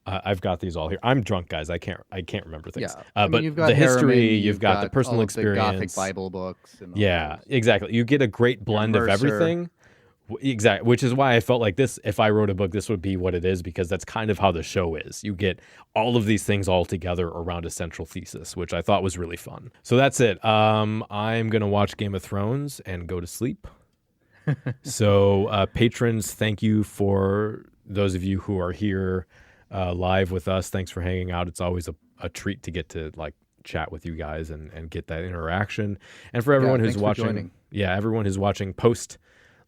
I've got these all here. I'm drunk, guys. I can't remember things. Yeah, but you've got the history, Harriman, you've got the personal all experience, the Gothic Bible books. And all those. Exactly. You get a great blend of everything. Exactly, which is why I felt like this, if I wrote a book, this would be what it is, because that's kind of how the show is. You get all of these things all together around a central thesis, which I thought was really fun. So that's it. I'm going to watch Game of Thrones and go to sleep. So patrons, thank you for those of you who are here live with us. Thanks for hanging out. It's always a treat to get to like chat with you guys and get that interaction. And for everyone who's watching, everyone who's watching post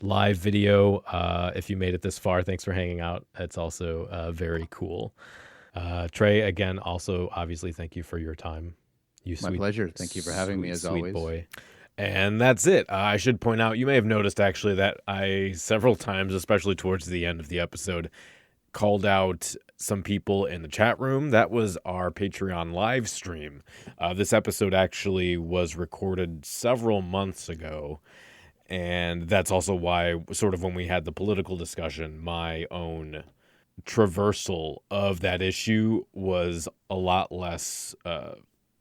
live video, if you made it this far, thanks for hanging out. That's also very cool. Trey, again, also obviously thank you for your time. My pleasure. Thank you for having me, as always. Boy. And that's it. I should point out, you may have noticed actually that I several times, especially towards the end of the episode, called out some people in the chat room. That was our Patreon live stream. This episode actually was recorded several months ago. And that's also why, sort of when we had the political discussion, my own traversal of that issue was a lot less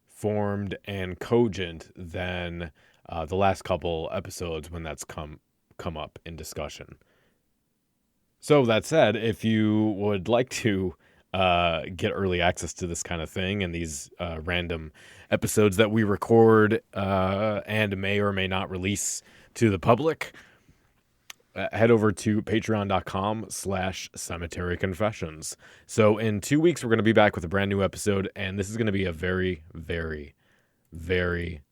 formed and cogent than the last couple episodes when that's come up in discussion. So that said, if you would like to get early access to this kind of thing and these random episodes that we record and may or may not release to the public, head over to patreon.com/Cemetery Confessions. So in 2 weeks, we're going to be back with a brand new episode, and this is going to be a very, very, very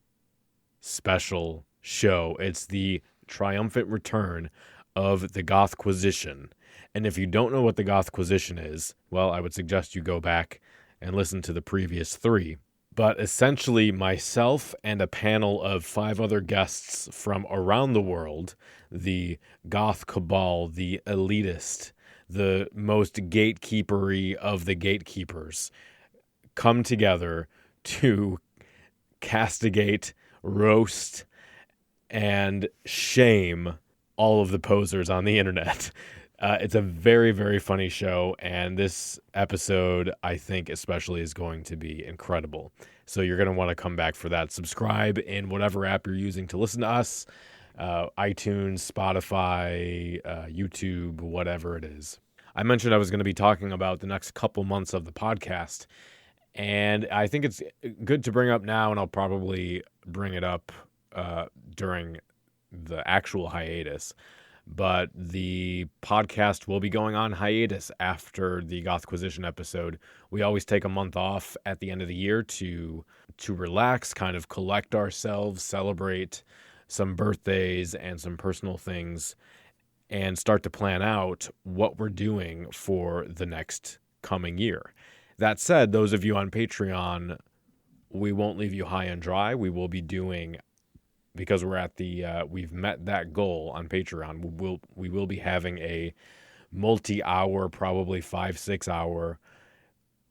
special show. It's the triumphant return of the Gothquisition. And if you don't know what the Gothquisition is, well, I would suggest you go back and listen to the previous 3. But essentially, myself and a panel of 5 other guests from around the world, the goth cabal, the elitist, the most gatekeepery of the gatekeepers, come together to castigate, roast, and shame all of the posers on the internet. It's a very, very funny show, and this episode, I think especially, is going to be incredible. So you're going to want to come back for that. Subscribe in whatever app you're using to listen to us, iTunes, Spotify, YouTube, whatever it is. I mentioned I was going to be talking about the next couple months of the podcast, and I think it's good to bring up now, and I'll probably bring it up during the actual hiatus. But the podcast will be going on hiatus after the Gothquisition episode. We always take a month off at the end of the year to relax, kind of collect ourselves, celebrate some birthdays and some personal things, and start to plan out what we're doing for the next coming year. That said, those of you on Patreon, we won't leave you high and dry. We will be doing because we're at we've met that goal on Patreon, we will be having a multi-hour, probably 5-6 hour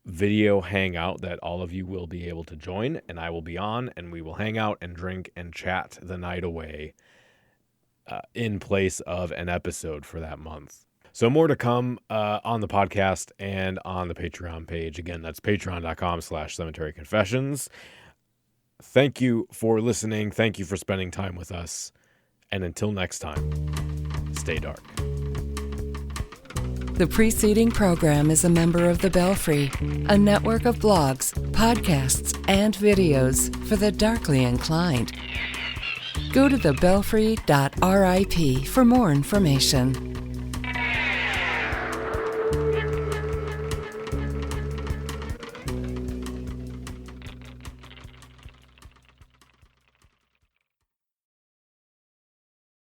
video hangout that all of you will be able to join, and I will be on, and we will hang out and drink and chat the night away in place of an episode for that month. So more to come on the podcast and on the Patreon page. Again, that's patreon.com/Cemetery Confessions. Thank you for listening. Thank you for spending time with us. And until next time, stay dark. The preceding program is a member of The Belfry, a network of blogs, podcasts, and videos for the darkly inclined. Go to thebelfry.rip for more information.